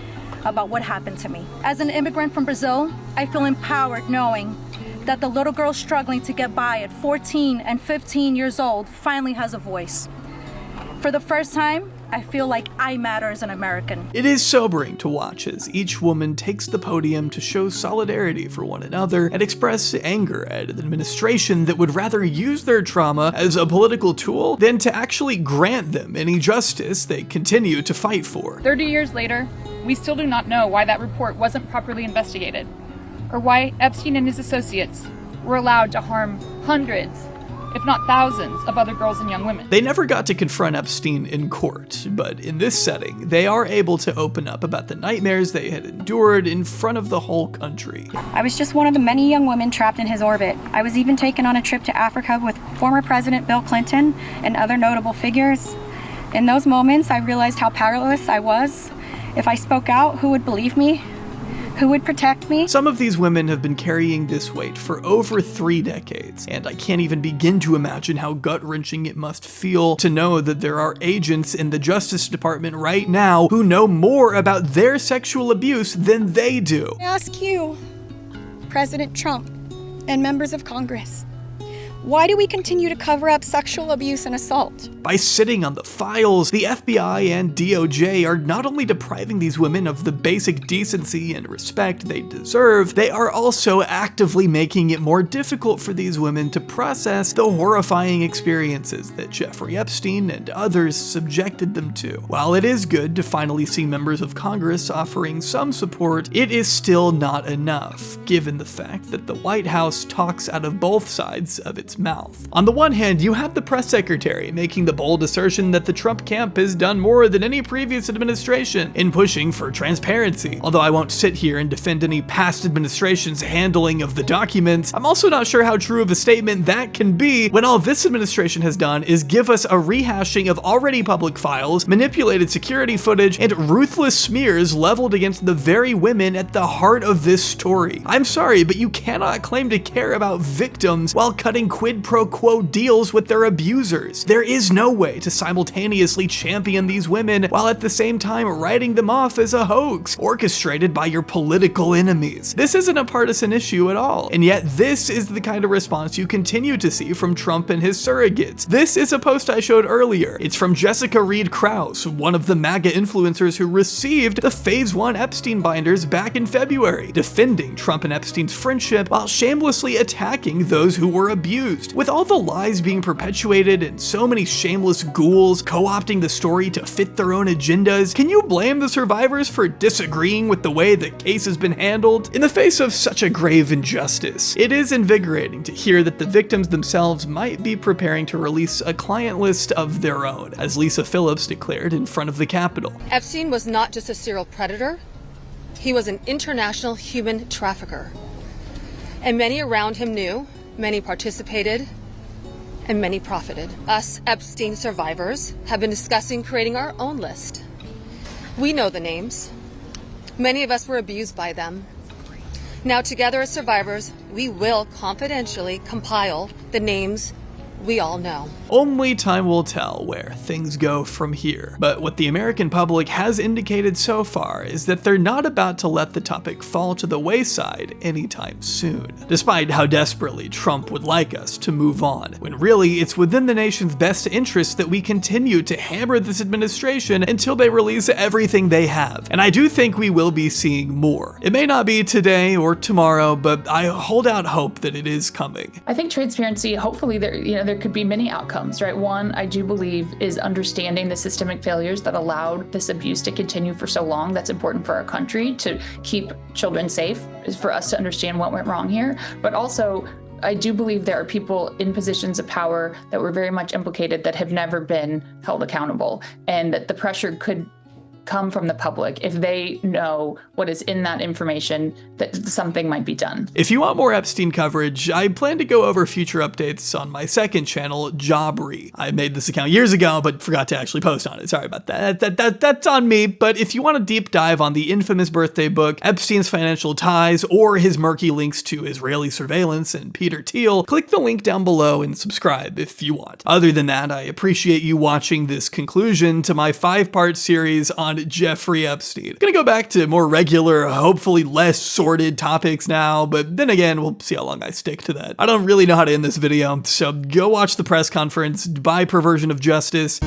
[SPEAKER 24] about what happened to me. As an immigrant from Brazil, I feel empowered knowing that the little girl struggling to get by at 14 and 15 years old finally has a voice. For the first time, I feel like I matter as an American.
[SPEAKER 1] It is sobering to watch as each woman takes the podium to show solidarity for one another and express anger at an administration that would rather use their trauma as a political tool than to actually grant them any justice they continue to fight for.
[SPEAKER 25] 30 years later, we still do not know why that report wasn't properly investigated, or why Epstein and his associates were allowed to harm hundreds, if not thousands, of other girls and young women.
[SPEAKER 1] They never got to confront Epstein in court, but in this setting, they are able to open up about the nightmares they had endured in front of the whole country.
[SPEAKER 24] I was just one of the many young women trapped in his orbit. I was even taken on a trip to Africa with former President Bill Clinton and other notable figures. In those moments, I realized how powerless I was. If I spoke out, who would believe me? Who would protect me?
[SPEAKER 1] Some of these women have been carrying this weight for over 3 decades, and I can't even begin to imagine how gut-wrenching it must feel to know that there are agents in the Justice Department right now who know more about their sexual abuse than they do.
[SPEAKER 11] I ask you, President Trump, and members of Congress, why do we continue to cover up sexual abuse and assault?
[SPEAKER 1] By sitting on the files, the FBI and DOJ are not only depriving these women of the basic decency and respect they deserve, they are also actively making it more difficult for these women to process the horrifying experiences that Jeffrey Epstein and others subjected them to. While it is good to finally see members of Congress offering some support, it is still not enough, given the fact that the White House talks out of both sides of its mouth. On the one hand, you have the press secretary making the bold assertion that the Trump camp has done more than any previous administration in pushing for transparency. Although I won't sit here and defend any past administration's handling of the documents, I'm also not sure how true of a statement that can be when all this administration has done is give us a rehashing of already public files, manipulated security footage, and ruthless smears leveled against the very women at the heart of this story. I'm sorry, but you cannot claim to care about victims while cutting quid pro quo deals with their abusers. There is no way to simultaneously champion these women while at the same time writing them off as a hoax orchestrated by your political enemies. This isn't a partisan issue at all, and yet this is the kind of response you continue to see from Trump and his surrogates. This is a post I showed earlier. It's from Jessica Reed Krause, one of the MAGA influencers who received the Phase 1 Epstein binders back in February, defending Trump and Epstein's friendship while shamelessly attacking those who were abused. With all the lies being perpetuated and so many shameless ghouls co-opting the story to fit their own agendas, can you blame the survivors for disagreeing with the way the case has been handled? In the face of such a grave injustice, it is invigorating to hear that the victims themselves might be preparing to release a client list of their own, as Lisa Phillips declared in front of the Capitol.
[SPEAKER 12] Epstein was not just a serial predator, he was an international human trafficker. And many around him knew, many participated, and many profited. Us Epstein survivors have been discussing creating our own list. We know the names. Many of us were abused by them. Now together as survivors, we will confidentially compile the names we all know.
[SPEAKER 1] Only time will tell where things go from here. But what the American public has indicated so far is that they're not about to let the topic fall to the wayside anytime soon, despite how desperately Trump would like us to move on, when really it's within the nation's best interest that we continue to hammer this administration until they release everything they have. And I do think we will be seeing more. It may not be today or tomorrow, but I hold out hope that it is coming.
[SPEAKER 25] I think transparency, hopefully there could be many outcomes, right? One, I do believe, is understanding the systemic failures that allowed this abuse to continue for so long. That's important for our country to keep children safe, is for us to understand what went wrong here. But also, I do believe there are people in positions of power that were very much implicated that have never been held accountable, and that the pressure could come from the public if they know what is in that information, that something might be done.
[SPEAKER 1] If you want more Epstein coverage, I plan to go over future updates on my second channel, Jobry. I made this account years ago, but forgot to actually post on it. Sorry about that. That's on me. But if you want a deep dive on the infamous birthday book, Epstein's financial ties, or his murky links to Israeli surveillance and Peter Thiel, click the link down below and subscribe if you want. Other than that, I appreciate you watching this conclusion to my 5-part series on Jeffrey Epstein. I'm gonna go back to more regular, hopefully less sordid topics now, but then again, we'll see how long I stick to that. I don't really know how to end this video, so go watch the press conference by Perversion of Justice.